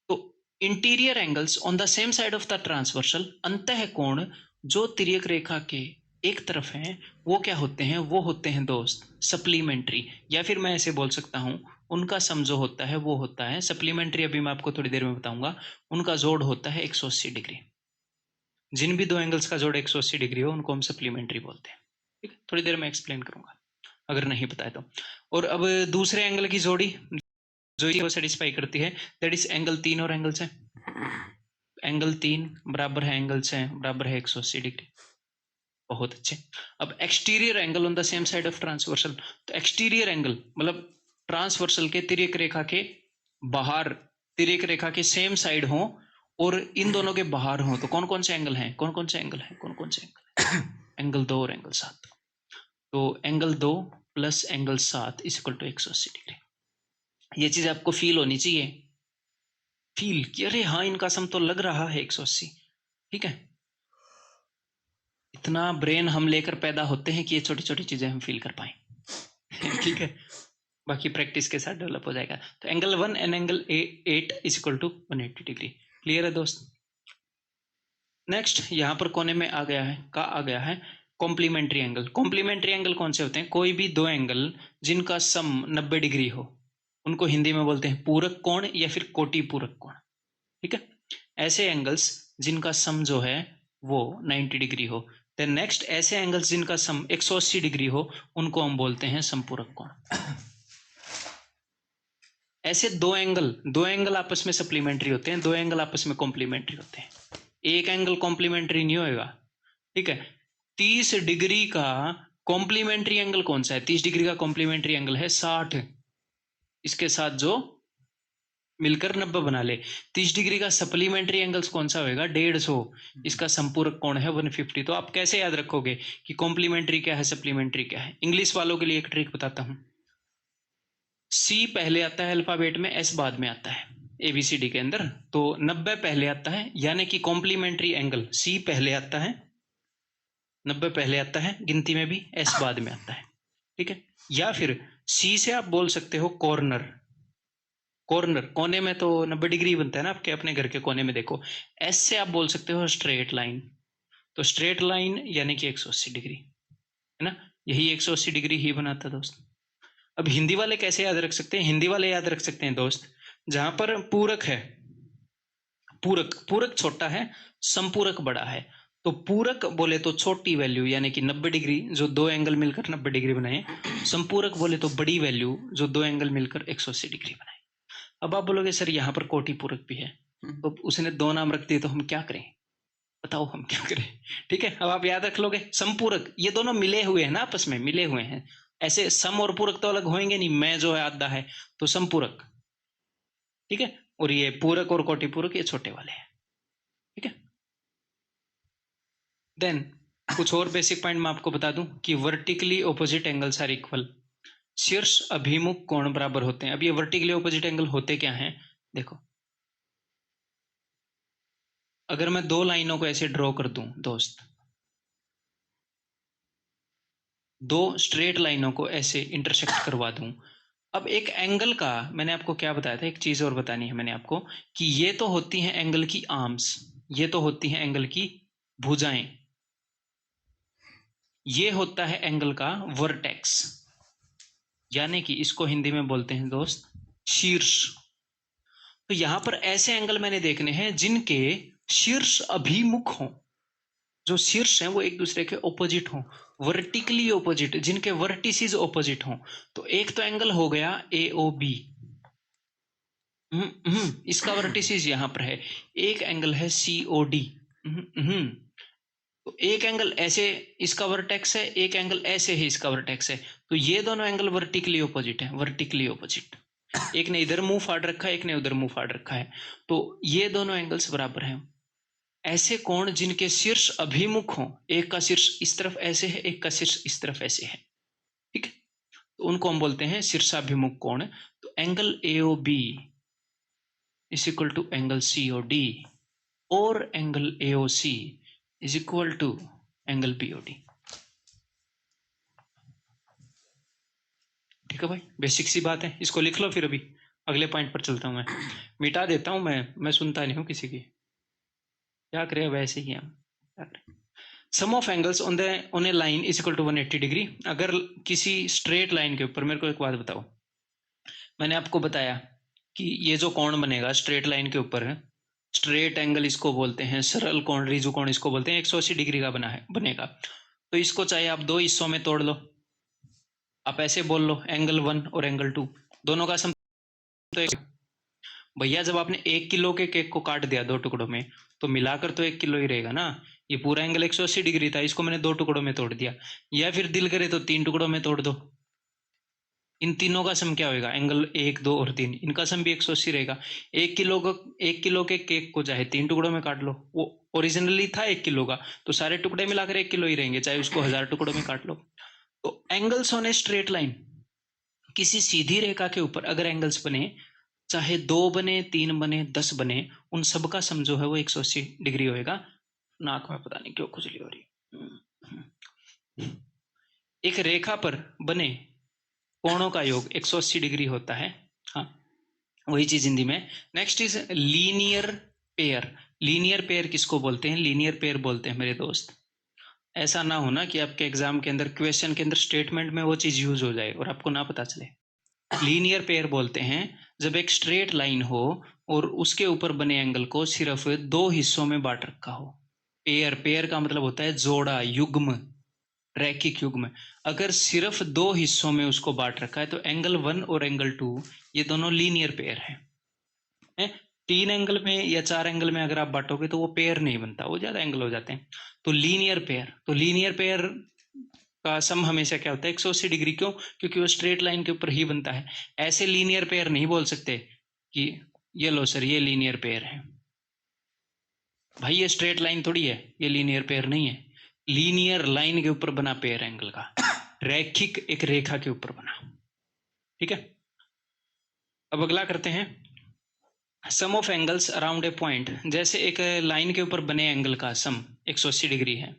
तो interior angles on the same side of the transversal, अंतः कोण जो तिर्यक रेखा के एक तरफ हैं, वो क्या होते हैं, वो होते हैं दोस्त सप्लीमेंट्री, या फिर मैं ऐसे बोल सकता हूं उनका सम जो होता है वो होता है सप्लीमेंट्री। अभी मैं आपको थोड़ी देर में बताऊंगा। उनका जोड़ होता है 180 डिग्री। जिन भी दो एंगल्स का जोड़ 180 डिग्री हो उनको हम सप्लीमेंट्री बोलते हैं, ठीक है। थोड़ी देर में एक्सप्लेन करूंगा अगर नहीं बताया तो। और अब दूसरे एंगल की जोड़ी जो इसको सेटिस्फाई करती है, दैट इज एंगल 3 और एंगल 6। एंगल 3 बराबर है एंगल 6 बराबर है 180 डिग्री। बहुत अच्छे। अब exterior angle on the same side of transversal, तो एक्सटीरियर एंगल मतलब ट्रांसवर्सल के तिर्यक रेखा के बाहर, तिर्यक रेखा के सेम साइड हो और इन दोनों के बाहर हो, तो कौन कौन से एंगल हैं, कौन कौन से एंगल हैं, कौन कौन से एंगल हैं? एंगल 2 और एंगल 7। तो angle 2 plus angle 7 is equal to 180 degree. ये चीज आपको फील होनी चाहिए, फील कि अरे हाँ इनका सम तो लग रहा है 180, ठीक है। इतना ब्रेन हम लेकर पैदा होते हैं कि ये छोटी छोटी चीजें हम फील कर पाए ठीक है, बाकी प्रैक्टिस के साथ डेवलप हो जाएगा। तो angle 1 and angle 8 is equal to 180 degree. Clear है दोस्त। नेक्स्ट यहां पर कोने में आ गया है, का आ गया है कॉम्प्लीमेंट्री एंगल। कॉम्प्लीमेंट्री एंगल कौन से होते हैं, कोई भी दो एंगल जिनका सम 90 डिग्री हो उनको हिंदी में बोलते हैं पूरक कोण या फिर कोटि पूरक कोण, ठीक है। ऐसे एंगल्स जिनका सम जो है वो 90 डिग्री हो। देन नेक्स्ट, ऐसे एंगल्स जिनका सम 180 डिग्री हो उनको हम बोलते हैं समपूरक कोण। ऐसे दो एंगल आपस में सप्लीमेंट्री होते हैं, दो एंगल आपस में कॉम्प्लीमेंट्री होते हैं, एक एंगल कॉम्प्लीमेंट्री नहीं होएगा, ठीक है। 30 डिग्री का कॉम्प्लीमेंट्री एंगल कौन सा है? 30 डिग्री का कॉम्प्लीमेंट्री एंगल है 60, इसके साथ जो मिलकर 90 बना ले। 30 डिग्री का सप्लीमेंट्री एंगल्स कौन सा होगा? 150, इसका संपूरक कोण है 150। तो आप कैसे याद रखोगे कि कॉम्प्लीमेंट्री क्या है, सप्लीमेंट्री क्या है? इंग्लिश वालों के लिए एक ट्रिक बताता हूं। सी पहले आता है अल्फाबेट में, एस बाद में आता है एबीसीडी के अंदर, तो 90 पहले आता है, यानी कि कॉम्प्लीमेंट्री एंगल सी पहले आता है, 90 पहले आता है गिनती में भी, एस बाद में आता है, ठीक है। या फिर सी से आप बोल सकते हो कॉर्नर, कॉर्नर कोने में तो 90 डिग्री बनता है ना, आपके अपने घर के कोने में देखो। एस से आप बोल सकते हो स्ट्रेट लाइन, तो स्ट्रेट लाइन यानी कि 180 डिग्री, है ना, यही 180 डिग्री ही बनाता है दोस्त। अब हिंदी वाले कैसे याद रख सकते हैं? हिंदी वाले याद रख सकते हैं दोस्त, जहां पर पूरक है, पूरक छोटा है, संपूरक बड़ा है, तो पूरक बोले तो छोटी वैल्यू यानी कि 90 डिग्री, जो दो एंगल मिलकर 90 डिग्री बनाए। संपूरक बोले तो बड़ी वैल्यू, जो दो एंगल मिलकर 180 डिग्री बनाए। अब आप बोलोगे सर यहाँ पर कोटि पूरक भी है, तो उसने दो नाम रख दिए, तो हम क्या करें? बताओ हम क्या करें? ठीक है, अब आप याद रख लोगे संपूरक, ये दोनों मिले हुए हैं ना, आपस में मिले हुए हैं। ऐसे सम और पूरक तो अलग होंगे नहीं, मैं जो है आधा है, तो संपूरक, ठीक है। और ये पूरक और कोटि पूरक ये छोटे वाले हैं, ठीक है। देन कुछ और बेसिक पॉइंट मैं आपको बता दूं कि vertically opposite angles are equal, शीर्ष अभिमुख कोण बराबर होते हैं। अब ये वर्टिकली ऑपोजिट एंगल होते क्या हैं? देखो, अगर मैं दो लाइनों को ऐसे ड्रॉ कर दूं दोस्त, दो स्ट्रेट लाइनों को ऐसे इंटरसेक्ट करवा दूं, अब एक एंगल का मैंने आपको क्या बताया था, एक चीज और बतानी है मैंने आपको, कि ये तो होती हैं एंगल की आर्म्स, ये तो होती हैं एंगल की भुजाएं, ये होता है एंगल का वर्टेक्स, यानी कि इसको हिंदी में बोलते हैं दोस्त शीर्ष। तो यहां पर ऐसे एंगल मैंने देखने हैं जिनके शीर्ष अभिमुख हों, जो शीर्ष हैं वो एक दूसरे के ऑपोजिट हों, वर्टिकली ऑपोजिट, जिनके वर्टिसेस ऑपोजिट हों। तो एक तो एंगल हो गया AOB, इसका वर्टिसेस यहां पर है। एक एंगल है COD, तो एक एंगल ऐसे इसका वर्टेक्स है, एक एंगल ऐसे है इसका वर्टेक्स है, तो ये दोनों एंगल वर्टिकली ऑपोजिट है, वर्टिकली ऑपोजिट। एक ने इधर मुंह फाड़ रखा है, एक ने उधर मुंह फाड़ रखा है, तो ये दोनों एंगल्स बराबर हैं। ऐसे कोण जिनके शीर्ष अभिमुख हों, एक का शीर्ष इस तरफ ऐसे है, एक का शीर्ष इस तरफ ऐसे है, ठीक है, तो उनको हम बोलते हैं शीर्षाभिमुख कोण। तो angle AOB is equal to angle COD, और angle AOC is equal to angle BOD। ठीक है भाई, बेसिक सी बात है, इसको लिख लो। फिर अभी अगले पॉइंट पर चलता हूं, मैं मिटा देता हूं, मैं सुनता नहीं हूं किसी की, क्या करें वैसे ही हम, क्या करें। Sum of angles on a line is equal to 180 degree. अगर किसी स्ट्रेट लाइन के ऊपर, मेरे को एक बात बताओ, मैंने आपको बताया कि ये जो कोण बनेगा स्ट्रेट लाइन के ऊपर, स्ट्रेट एंगल इसको बोलते हैं, सरल कोण, रिजु कोण इसको बोलते हैं, 180 डिग्री का बना है बनेगा। तो इसको चाहे आप दो हिस्सों में तोड़ लो, आप ऐसे बोल लो एंगल 1 और एंगल 2, दोनों का सम तो एक। भैया जब आपने 1 किलो के केक को काट दिया दो टुकड़ों में, तो मिलाकर तो 1 किलो ही रहेगा ना। ये पूरा एंगल 180 डिग्री था, इसको मैंने दो टुकड़ों में तोड़ दिया, या फिर दिल करे तो 3 टुकड़ों में तोड़ दो, इन तीनों का सम क्या होगा? एंगल 1, 2 और 3, इनका सम भी 180 रहेगा। 1 किलो के केक को चाहे 3 टुकड़ों में काट लो, वो ओरिजिनली था 1 किलो का, तो सारे टुकड़े मिलाकर 1 किलो ही रहेंगे, चाहे उसको 1000 टुकड़ों में काट लो। तो angles on a straight line, किसी सीधी रेखा के ऊपर अगर एंगल्स बने, चाहे 2 बने, 3 बने, 10 बने, उन सबका सम जो है वो 180 डिग्री होएगा। नाक में पता नहीं क्यों खुजली हो रही। एक रेखा पर बने कोणों का योग 180 डिग्री होता है। हाँ, वही चीज हिंदी में। Next is linear pair. Linear pair किसको बोलते हैं? लीनियर पेयर बोलते हैं मेरे दोस्त। ऐसा ना होना कि आपके एग्जाम के अंदर, क्वेश्चन के अंदर स्टेटमेंट में वो चीज यूज हो जाए और आपको ना पता चले। लीनियर पेयर बोलते हैं जब एक स्ट्रेट लाइन हो और उसके ऊपर बने एंगल को सिर्फ दो हिस्सों में बांट रखा हो। पेयर, पेयर का मतलब होता है जोड़ा, युग्म, रैखिक युग्म। अगर सिर्फ दो हिस्सों में उसको बांट रखा है तो एंगल 1 और एंगल 2 ये दोनों लीनियर पेयर हैं। 3 एंगल में या 4 एंगल में अगर आप बांटोगे तो वो पेयर नहीं बनता, वो ज्यादा एंगल हो जाते हैं। तो लीनियर पेयर का सम हमेशा क्या होता है 180 डिग्री। क्यों? क्योंकि वो स्ट्रेट लाइन के ऊपर ही बनता है। ऐसे लीनियर पेयर नहीं बोल सकते कि ये लो सर ये लीनियर पेयर है, भाई ये स्ट्रेट लाइन थोड़ी है, ये लीनियर पेयर नहीं है। लीनियर लाइन के ऊपर बना पेयर एंगल का, रैखिक एक रेखा के ऊपर बना। ठीक है, अब अगला करते हैं sum of angles around a point. जैसे एक लाइन के ऊपर बने एंगल का सम 180 डिग्री है,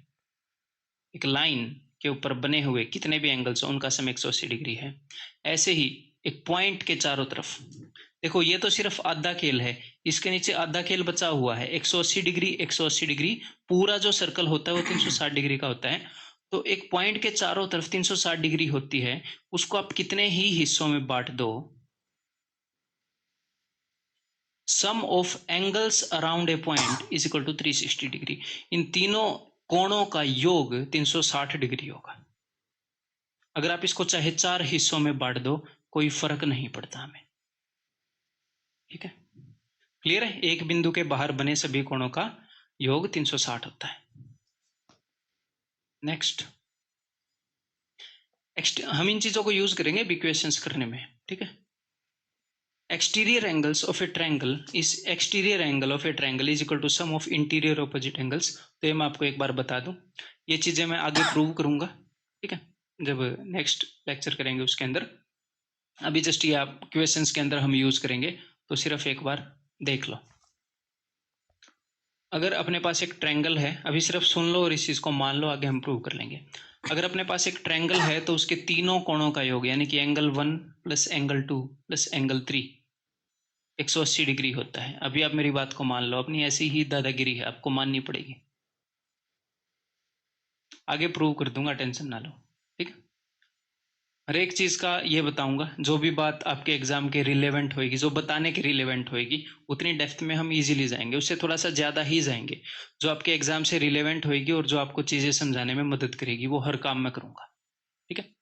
एक लाइन के ऊपर बने हुए कितने भी एंगल्स उनका सम 180 डिग्री है। ऐसे ही एक पॉइंट के चारों तरफ देखो, ये तो सिर्फ आधा खेल है, इसके नीचे आधा खेल बचा हुआ है। 180 डिग्री 180 डिग्री, पूरा जो सर्कल होता है वो 360 डिग्री का होता है। तो एक पॉइंट के चारों तरफ 360 डिग्री होती है, उसको आप कितने ही हिस्सों में बांट दो, sum of angles around a point is equal to 360 degree. इन तीनों कोणों का योग 360 डिग्री होगा। अगर आप इसको चाहे 4 हिस्सों में बांट दो कोई फर्क नहीं पड़ता हमें। ठीक है, क्लियर है? एक बिंदु के बाहर बने सभी कोणों का योग 360 होता है। नेक्स्ट, हम इन चीजों को यूज करेंगे इक्वेशंस करने में। ठीक है, exterior angles of a triangle is equal to sum of interior opposite angles. तो ये मैं आपको एक बार बता दूं, ये चीजें मैं आगे प्रूव करूंगा। ठीक है, जब नेक्स्ट लेक्चर करेंगे उसके अंदर। अभी जस्ट ये आप क्वेश्चंस के अंदर हम यूज करेंगे, तो सिर्फ एक बार देख लो। अगर अपने पास एक ट्रायंगल है, अभी सिर्फ सुन लो और इस चीज को मान लो, आगे हम प्रूव कर लेंगे। अगर अपने पास एक ट्रायंगल है तो उसके तीनों कोणों का योग यानी कि angle 1 plus angle 2 plus angle 3 180 degree होता है। अभी आप मेरी बात को मान लो, अपनी ऐसी ही दादागिरी है, आपको माननी पड़ेगी। आगे प्रूव कर दूंगा, टेंशन ना लो। ठीक है, हर एक चीज का ये बताऊंगा, जो भी बात आपके एग्जाम के रिलेवेंट होएगी, जो बताने के रिलेवेंट होएगी, उतनी डेप्थ में हम इजीली जाएंगे, उससे थोड़ा सा ज्यादा ही जाएंगे। जो आपके एग्जाम से रिलेवेंट होएगी और जो आपको चीजें समझाने में मदद करेगी वो हर काम में करूंगा। ठीक है,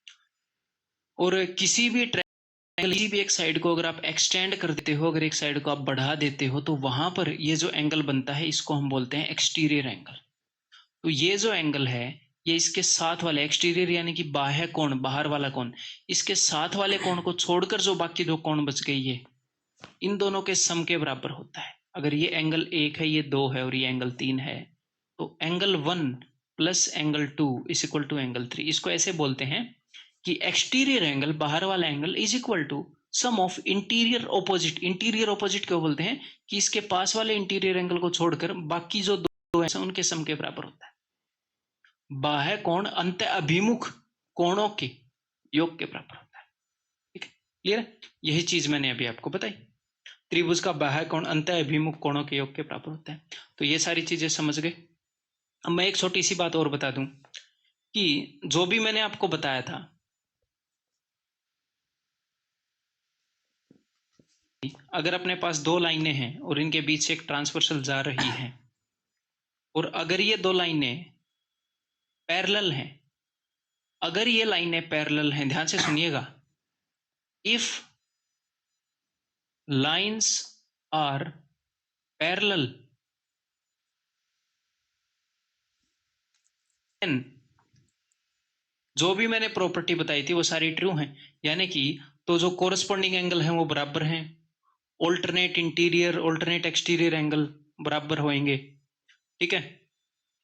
और किसी भी एक साइड को अगर आप एक्सटेंड कर देते हो, अगर एक साइड को आप बढ़ा देते हो, तो वहां पर ये जो एंगल बनता है इसको हम बोलते हैं एक्सटीरियर एंगल। तो ये जो एंगल है ये इसके साथ वाले एक्सटीरियर यानी कि बाह्य कोण, बाहर वाला कोण, इसके साथ वाले कोण को छोड़कर जो बाकी दो कोण बच गई है, इन दोनों के सम के बराबर होता है। अगर ये एंगल 1 है, ये 2 है और ये एंगल 3 है, तो angle 1 plus angle 2 is equal to angle 3। इसको ऐसे बोलते हैं कि एक्सटीरियर एंगल, बाहर वाला angle, is equal to sum of interior opposite. Interior opposite क्यों बोलते हैं? कि इसके पास वाले इंटीरियर एंगल को छोड़कर बाकी जो दो हैं उनके सम के बराबर होता है। बाह्य कोण अंत अभिमुख कोणों के योग के बराबर होता है। ठीक है, क्लियर है? यही चीज मैंने अभी आपको बताई, त्रिभुज का बाह्य कोण अंत अभिमुख कोणों के योग के बराबर होता है। तो ये सारी चीजें समझ गए। अब मैं एक छोटी सी बात और बता दूं कि जो भी मैंने आपको बताया था, अगर अपने पास दो लाइनें हैं और इनके बीच से एक ट्रांसवर्सल जा रही है, और अगर ये दो लाइनें पैरेलल हैं, अगर ये लाइनें पैरेलल हैं, ध्यान से सुनिएगा, if lines are parallel then जो भी मैंने प्रॉपर्टी बताई थी वो सारी ट्रू हैं। यानी कि तो जो कोरस्पॉन्डिंग एंगल हैं वो बराबर हैं, alternate interior alternate exterior angle बराबर होंगे। ठीक है,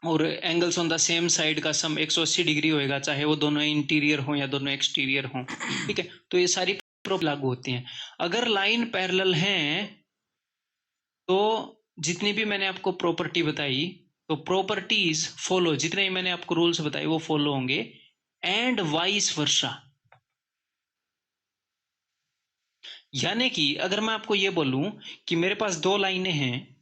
और angles on the same side का सम 180 डिग्री होएगा, चाहे वो दोनों इंटीरियर हो या दोनों एक्सटीरियर हो। ठीक है, तो ये सारी प्रॉपर्टी लागू होती हैं। अगर लाइन पैरेलल हैं तो जितनी भी मैंने आपको प्रॉपर्टी बताई, तो प्रॉपर्टीज फॉलो, जितने भी मैंने आपको रूल्स बताए वो फॉलो होंगे, एंड वाइस वर्सा। यानी कि अगर मैं आपको ये बोलूं कि मेरे पास दो लाइनें हैं,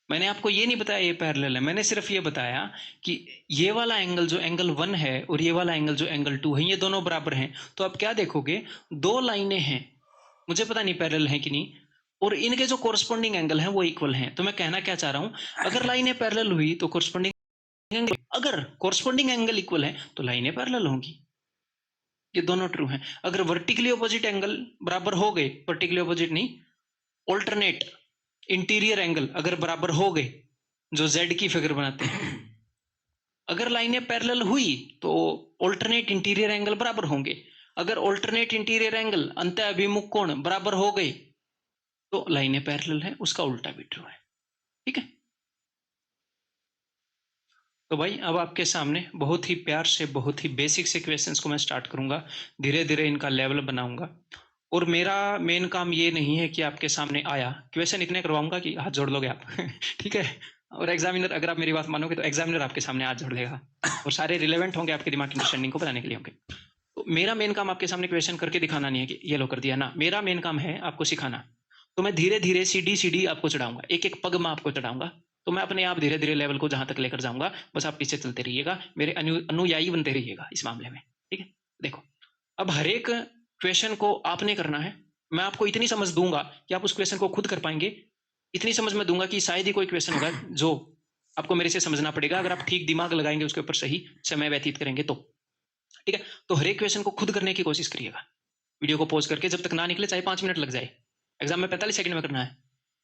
मैंने आपको ये नहीं बताया ये पैरेलल है, मैंने सिर्फ ये बताया कि ये वाला एंगल जो एंगल 1 है और ये वाला एंगल जो एंगल 2 है, ये दोनों बराबर हैं। तो आप क्या देखोगे, दो लाइनें हैं, मुझे पता नहीं पैरेलल है कि नहीं, और इनके जो कोरस्पॉन्डिंग एंगल हैं वो इक्वल हैं। तो मैं कहना क्या चाह रहा हूं, अगर लाइनें पैरेलल हुई तो कोरस्पॉन्डिंग अगर कोरस्पॉन्डिंग एंगल इक्वल है तो लाइनें पैरेलल होंगी, ये दोनों ट्रू हैं। अगर वर्टिकली ऑपोजिट एंगल बराबर हो गए, वर्टिकली ऑपोजिट नहीं, ऑल्टरनेट इंटीरियर एंगल अगर बराबर हो गए, जो जेड की फिगर बनाते हैं, अगर लाइनें पैरेलल हुई तो ऑल्टरनेट इंटीरियर एंगल बराबर होंगे। अगर ऑल्टरनेट इंटीरियर एंगल अंतः अभिमुख कोण बराबर हो गए तो लाइनें पैरेलल है, उसका उल्टा भी ट्रू है। ठीक है, तो भाई अब आपके सामने बहुत ही प्यार से, बहुत ही बेसिक से क्वेश्चंस को मैं स्टार्ट करूंगा, धीरे धीरे इनका लेवल बनाऊंगा। और मेरा मेन काम ये नहीं है कि आपके सामने आया क्वेश्चन इतने करवाऊंगा कि हाथ जोड़ लोगे आप ठीक है, और एग्जामिनर, अगर आप मेरी बात मानोगे तो एग्जामिनर आपके सामने हाथ जोड़ लेगा और सारे रिलेवेंट होंगे आपके दिमाग की अंडरस्टैंडिंग को बनाने के लिए होंगे। तो मेरा मेन काम आपके सामने क्वेश्चन करके दिखाना नहीं है कि ये लो कर दिया ना, मेरा मेन काम है आपको सिखाना। तो मैं धीरे धीरे सीडी आपको चढ़ाऊंगा, एक एक पग मैं आपको चढ़ाऊंगा, तो मैं अपने आप धीरे धीरे लेवल को जहां तक लेकर जाऊंगा, बस आप पीछे चलते रहिएगा, मेरे अनुयायी बनते रहिएगा इस मामले में। ठीक है, देखो अब हर एक क्वेश्चन को आपने करना है, मैं आपको इतनी समझ दूंगा कि आप उस क्वेश्चन को खुद कर पाएंगे, इतनी समझ मैं दूंगा कि शायद ही कोई क्वेश्चन होगा जो आपको मेरे से समझना पड़ेगा, अगर आप ठीक दिमाग लगाएंगे, उसके ऊपर सही समय व्यतीत करेंगे तो। ठीक है, तो हर एक क्वेश्चन को खुद करने की कोशिश करिएगा, वीडियो को पॉज करके, जब तक ना निकले चाहे 5 मिनट लग जाए, एग्जाम में 45 सेकंड में करना है।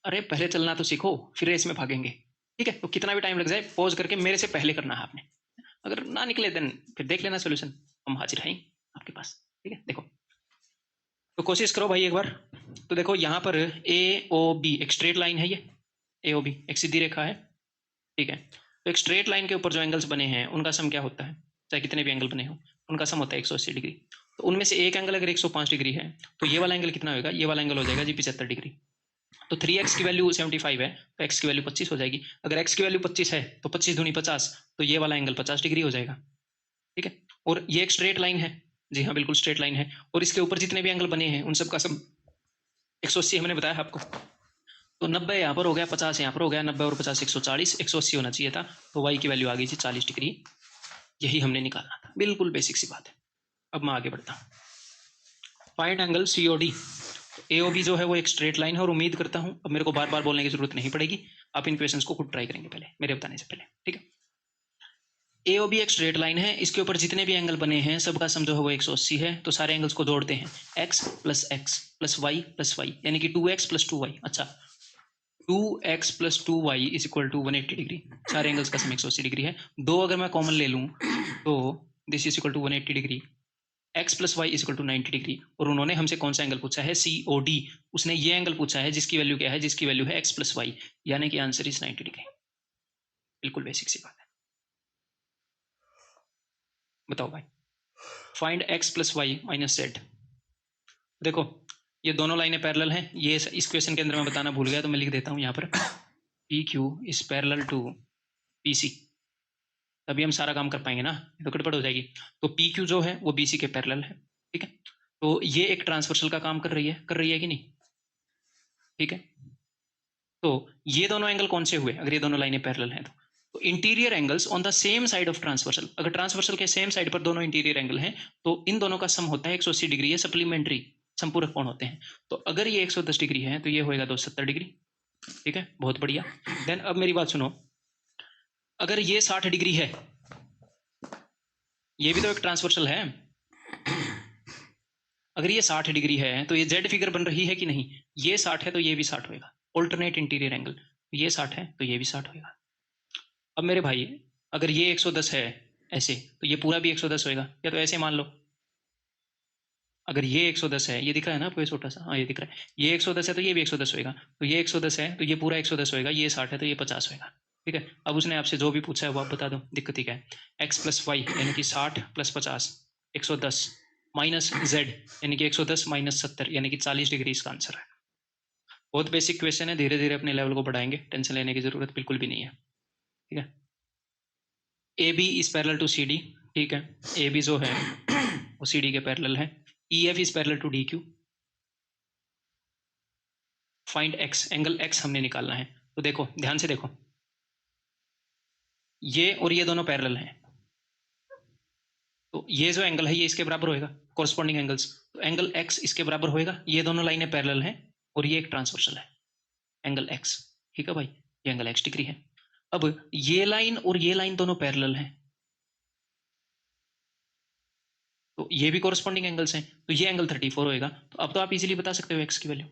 अरे पहले चलना तो सीखो, फिर रेस में भागेंगे। ठीक है, तो कितना भी टाइम लग जाए, पॉज करके मेरे से पहले करना है आपने। अगर ना निकले देन फिर देख लेना सोल्यूशन, हम हाजिर हैं आपके पास। ठीक है, देखो तो कोशिश करो भाई एक बार। तो देखो यहाँ पर ए ओ बी एक स्ट्रेट लाइन है, ये ए ओ बी एक सीधी रेखा है। ठीक है, तो एक स्ट्रेट लाइन के ऊपर जो एंगल्स बने हैं उनका सम क्या होता है, चाहे कितने भी एंगल बने हो उनका सम होता है 180 डिग्री। तो उनमें से एक एंगल अगर 105 डिग्री है तो ये वाला एंगल कितना होगा, ये वाला एंगल हो जाएगा जी 75 डिग्री। तो 3x की वैल्यू 75 है तो x की वैल्यू 25 हो जाएगी। अगर x की वैल्यू 25 है तो 25 दूनी 50, तो ये वाला एंगल 50 डिग्री हो जाएगा। ठीक है, और ये एक स्ट्रेट लाइन है, जी हाँ बिल्कुल स्ट्रेट लाइन है, और इसके ऊपर जितने भी एंगल बने हैं उन सब का सम 180 हमने बताया आपको। तो 90 यहाँ पर हो गया, 50 यहाँ पर हो गया, 90 और 50 140, 180 होना चाहिए था, तो y की वैल्यू आ गई थी 40 डिग्री, यही हमने निकालना था। बिल्कुल बेसिक सी बात है। अब मैं आगे बढ़ता हूँ, फाइंड एंगल COD। AOB जो है वो एक स्ट्रेट लाइन है, और उम्मीद करता हूँ अब मेरे को बार बार बोलने की जरूरत नहीं पड़ेगी, आप इन क्वेश्चंस को खुद ट्राई करेंगे पहले मेरे बताने से पहले। ठीक है, AOB एक स्ट्रेट लाइन है, इसके ऊपर जितने भी एंगल बने हैं सबका सम जो है वो 180 है। तो सारे एंगल्स को जोड़ते हैं, x plus y plus y, यानी कि 2x प्लस 2y। अच्छा, 2x plus 2y is equal to 180 degree, सारे एंगल्स का सम 180 डिग्री है। दो अगर मैं कॉमन ले लूँ तो this is equal to 180 degree, x plus y is equal to 90 degree. और उन्होंने हमसे कौन सा एंगल पूछा है, COD, उसने ये एंगल पूछा है जिसकी वैल्यू क्या है, जिसकी वैल्यू है x प्लस वाई, यानी कि आंसर इज 90 डिग्री। बिल्कुल बेसिक सी बात है। बताओ भाई, find x plus y minus z. देखो ये दोनों लाइनें पैरेलल हैं, ये इस क्वेश्चन के अंदर मैं बताना भूल गया तो मैं लिख देता हूँ यहाँ पर, PQ is parallel to PC, तभी हम सारा काम कर पाएंगे ना, तो गड़बड़ हो जाएगी। तो PQ जो है वो BC के पैरेलल है। ठीक है, तो ये एक ट्रांसवर्सल का काम कर रही है कि नहीं। ठीक है, तो ये दोनों एंगल कौन से हुए, अगर ये दोनों लाइनें पैरेलल हैं तो interior angles on the same side of transversal. अगर ट्रांसवर्सल के सेम साइड पर दोनों इंटीरियर एंगल हैं तो इन दोनों का सम होता है 180 डिग्री, ये सप्लीमेंट्री संपूरक कोण होते हैं। तो अगर ये 110 डिग्री है तो ये होएगा 270 डिग्री। ठीक है, बहुत बढ़िया। देन अब मेरी बात सुनो, अगर ये 60 डिग्री है, ये भी तो एक ट्रांसवर्सल है, अगर ये 60 डिग्री है तो ये जेड फिगर बन रही है कि नहीं, ये 60 है तो ये भी 60 होएगा, ऑल्टरनेट इंटीरियर एंगल, ये 60 है तो ये भी 60 होएगा। अब मेरे भाई अगर ये 110 है ऐसे तो ये पूरा भी 110 होएगा, या तो ऐसे मान लो, अगर ये 110 है, ये दिख रहा है ना आपको, ये छोटा सा, हाँ ये दिख रहा है, ये 110 है तो ये भी 110 होएगा, तो ये 110 है तो ये पूरा 110 होएगा, ये 60 है तो ये 50 होएगा। ठीक है, अब उसने आपसे जो भी पूछा है वो आप बता दो, दिक्कत ही क्या है। x प्लस वाई यानी कि 60 प्लस 50 110 माइनस जेड यानी कि 110 माइनस 70 यानी कि 40 डिग्री इसका आंसर है। बहुत बेसिक क्वेश्चन है, धीरे धीरे अपने लेवल को बढ़ाएंगे, टेंशन लेने की जरूरत बिल्कुल भी नहीं है। ठीक है, AB is parallel to CD। ठीक है, AB जो है वो CD के पैरेलल है। EF is parallel to DQ। Find X, angle X हमने निकालना है। तो देखो ध्यान से देखो, ये और ये दोनों पैरेलल हैं, तो ये जो एंगल है ये इसके बराबर होएगा, कोरस्पॉन्डिंग एंगल्स, तो एंगल X इसके बराबर होएगा। ये दोनों लाइनें पैरेलल हैं और ये एक ट्रांसवर्सल है, एंगल X। ठीक है भाई, ये एंगल X डिग्री है। अब ये लाइन और ये लाइन दोनों पैरेलल हैं, तो ये भी कोरस्पॉन्डिंग एंगल्स हैं, तो ये एंगल 34 होएगा। तो अब तो आप इजीली बता सकते हो एक्स की value.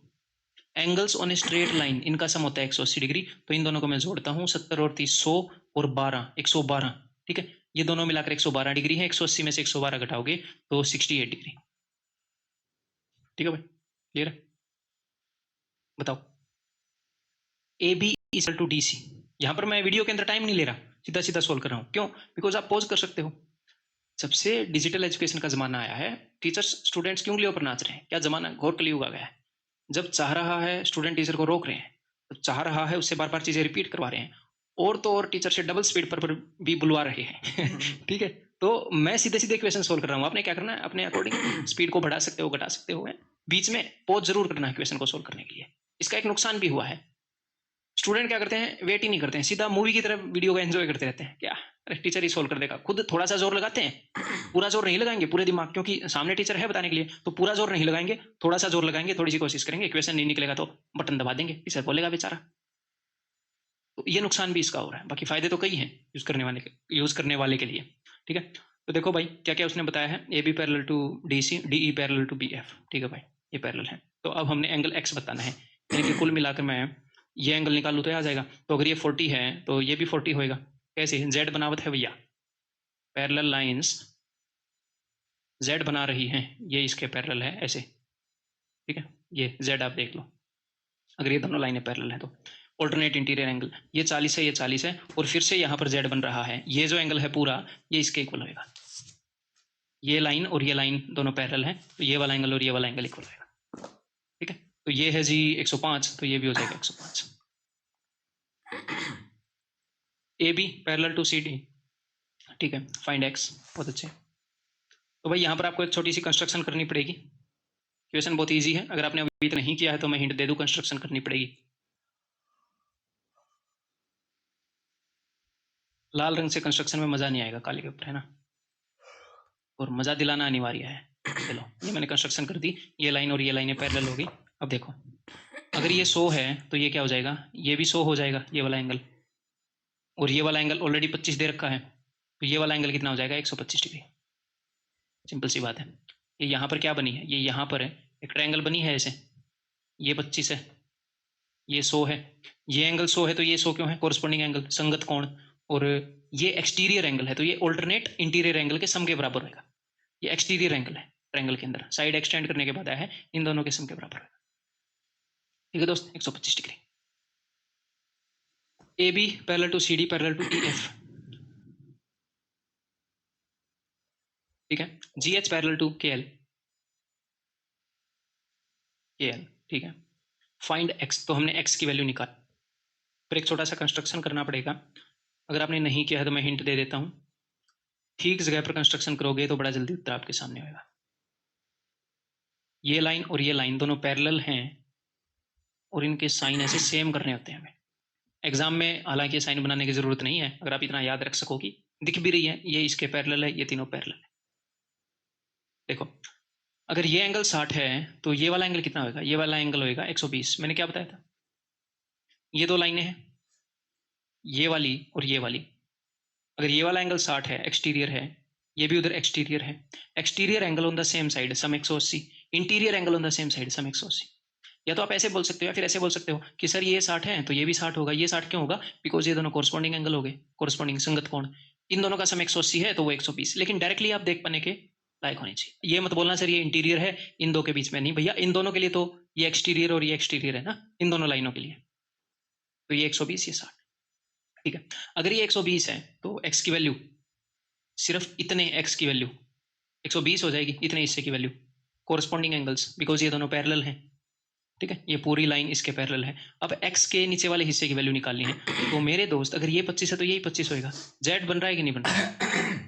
Angles on a straight line, इनका सम होता है 180 डिग्री, तो इन दोनों को मैं जोड़ता हूँ, 70 और 30 100 और 12 112, ठीक है। ये दोनों मिलाकर 112 डिग्री है, 180 में से 112 घटाओगे तो 68 डिग्री, ठीक है भाई, क्लियर है? बताओ, A B is to D C. यहाँ पर मैं वीडियो के अंदर टाइम नहीं ले रहा, सीधा सीधा सोल्व कर रहा हूँ। क्यों? बिकॉज आप पॉज कर सकते हो। सबसे डिजिटल एजुकेशन का जमाना आया है, टीचर्स स्टूडेंट्स की उंगलियों पर नाच रहे हैं। क्या जमाना, घोर कलयुग आ गया है। जब चाह रहा है स्टूडेंट टीचर को रोक रहे हैं, तो चाह रहा है उससे बार बार चीजें रिपीट करवा रहे हैं, और तो और टीचर से डबल स्पीड पर भी बुलवा रहे हैं ठीक है, तो मैं सीधे सीधे क्वेश्चन सोल्व कर रहा हूँ। आपने क्या करना है, अपने अकॉर्डिंग स्पीड को बढ़ा सकते हो, घटा सकते हो, बीच में पॉज जरूर करना है क्वेश्चन को सोल्व करने के लिए। इसका एक नुकसान भी हुआ है, स्टूडेंट क्या करते हैं, वेट ही नहीं करते हैं, सीधा मूवी की तरफ वीडियो को एंजॉय करते रहते हैं। क्या, अरे टीचर ही सोल्व कर देगा, खुद थोड़ा सा जोर लगाते हैं, पूरा जोर नहीं लगाएंगे पूरे दिमाग, क्योंकि सामने टीचर है बताने के लिए, तो पूरा जोर नहीं लगाएंगे, थोड़ा सा जोर लगाएंगे, थोड़ी सी कोशिश करेंगे, क्वेश्चन नहीं निकलेगा तो बटन दबा देंगे, टीचर बोलेगा बेचारा। तो ये नुकसान भी इसका हो रहा है, बाकी फायदे तो कई हैं यूज करने वाले के लिए, ठीक है। तो देखो भाई क्या क्या उसने बताया है, A B parallel to D C, D E parallel to B F, ठीक है भाई, ये पैरेलल है। तो अब हमने एंगल एक्स बताना है, यानी कि कुल मिलाकर मैं ये एंगल निकालूँ तो आ जाएगा। तो अगर ये 40 है तो ये भी 40 होएगा। कैसे, जेड बनावट है भैया, पैरेलल लाइंस जेड बना रही हैं, ये इसके पैरेलल है ऐसे, ठीक है। ये जेड आप देख लो, अगर ये दोनों लाइनें पैरेलल है तो ऑल्टरनेट इंटीरियर एंगल, ये 40 है, ये 40 है, और फिर से यहाँ पर जेड बन रहा है, ये जो एंगल है पूरा ये इसके इक्वल होएगा। ये लाइन और ये लाइन दोनों पैरेलल है, तो ये वाला एंगल और ये वाला एंगल इक्वल होएगा, ठीक है। तो ये है जी 105, तो ये भी हो जाएगा 105। A B parallel to C D, ठीक है, फाइंड एक्स, बहुत अच्छे। तो भाई यहाँ पर आपको एक छोटी सी कंस्ट्रक्शन करनी पड़ेगी, क्वेश्चन बहुत इजी है, अगर आपने अभी तक नहीं किया है तो मैं हिंट दे दूं, कंस्ट्रक्शन करनी पड़ेगी। लाल रंग से कंस्ट्रक्शन में मजा नहीं आएगा, काले के ऊपर है ना, और मजा दिलाना अनिवार्य है। चलो ये मैंने कंस्ट्रक्शन कर दी, ये लाइन और ये लाइनें पैरेलल हो गई। अब देखो, अगर ये 100 है तो ये क्या हो जाएगा, ये भी 100 हो जाएगा, ये वाला एंगल, और ये वाला एंगल ऑलरेडी 25 दे रखा है, तो ये वाला एंगल कितना हो जाएगा, 125 डिग्री। सिंपल सी बात है। ये यहाँ पर क्या बनी है, ये यहाँ पर है एक ट्रायंगल बनी है ऐसे, ये 25 है, ये 100 है, ये एंगल 100 है, तो ये 100 क्यों है, कोरस्पॉन्डिंग एंगल, संगत कोण, और ये एक्सटीरियर एंगल है, तो ये ऑल्टरनेट इंटीरियर एंगल के सम के बराबर होगा। ये एक्सटीरियर एंगल है, ट्रायंगल के अंदर साइड एक्सटेंड करने के बाद आया है, इन दोनों के सम के बराबर होगा, ठीक है दोस्त, 125 degree. A B parallel to C D parallel to E F, ठीक है। G H parallel to K L, ठीक है। फाइंड एक्स, तो हमने एक्स की वैल्यू निकाल, फिर एक छोटा सा कंस्ट्रक्शन करना पड़ेगा। अगर आपने नहीं किया है तो मैं हिंट दे देता हूँ, ठीक जगह पर कंस्ट्रक्शन करोगे तो बड़ा जल्दी उत्तर आपके सामने होगा। ये लाइन और ये लाइन दोनों पैरेलल हैं, और इनके साइन ऐसे सेम करने होते हैं हमें। एग्जाम में हालांकि साइन बनाने की जरूरत नहीं है, अगर आप इतना याद रख सको कि दिख भी रही है, ये इसके पैरेलल है, ये तीनों पैरेलल है। देखो, अगर ये एंगल 60 है तो ये वाला एंगल कितना होगा, ये वाला एंगल होगा 120। मैंने क्या बताया था, ये दो लाइनें हैं, ये वाली और ये वाली, अगर ये वाला एंगल 60 है, एक्सटीरियर है, ये भी उधर एक्सटीरियर है, exterior angle on the same side sum 180, interior angle on the same side sum 180। या तो आप ऐसे बोल सकते हो या फिर ऐसे बोल सकते हो कि सर ये 60 है तो ये भी 60 होगा। ये 60 क्यों होगा, बिकॉज ये दोनों कोरस्पॉन्डिंग एंगल हो गए, कोरस्पॉन्डिंग संगत कोण, इन दोनों का सम 180 है तो वो 120। लेकिन डायरेक्टली आप देख पाने के लायक होने चाहिए, ये मत बोलना सर ये इंटीरियर है इन दो के बीच में, नहीं भैया, इन दोनों के लिए तो ये एक्सटीरियर और ये एक्सटीरियर है ना, इन दोनों लाइनों के लिए, तो ये 120 ये 60, ठीक है। अगर ये 120 है तो x की वैल्यू सिर्फ इतने x की वैल्यू 120 हो जाएगी, इतने हिस्से की वैल्यू, कोरस्पॉन्डिंग एंगल्स, बिकॉज ये दोनों पैरेलल हैं, ठीक है, ये पूरी लाइन इसके पैरेलल है। अब x के नीचे वाले हिस्से की वैल्यू निकालनी है, तो मेरे दोस्त अगर ये 25 है तो यही 25 होएगा। z बन रहा है कि नहीं बन रहा है,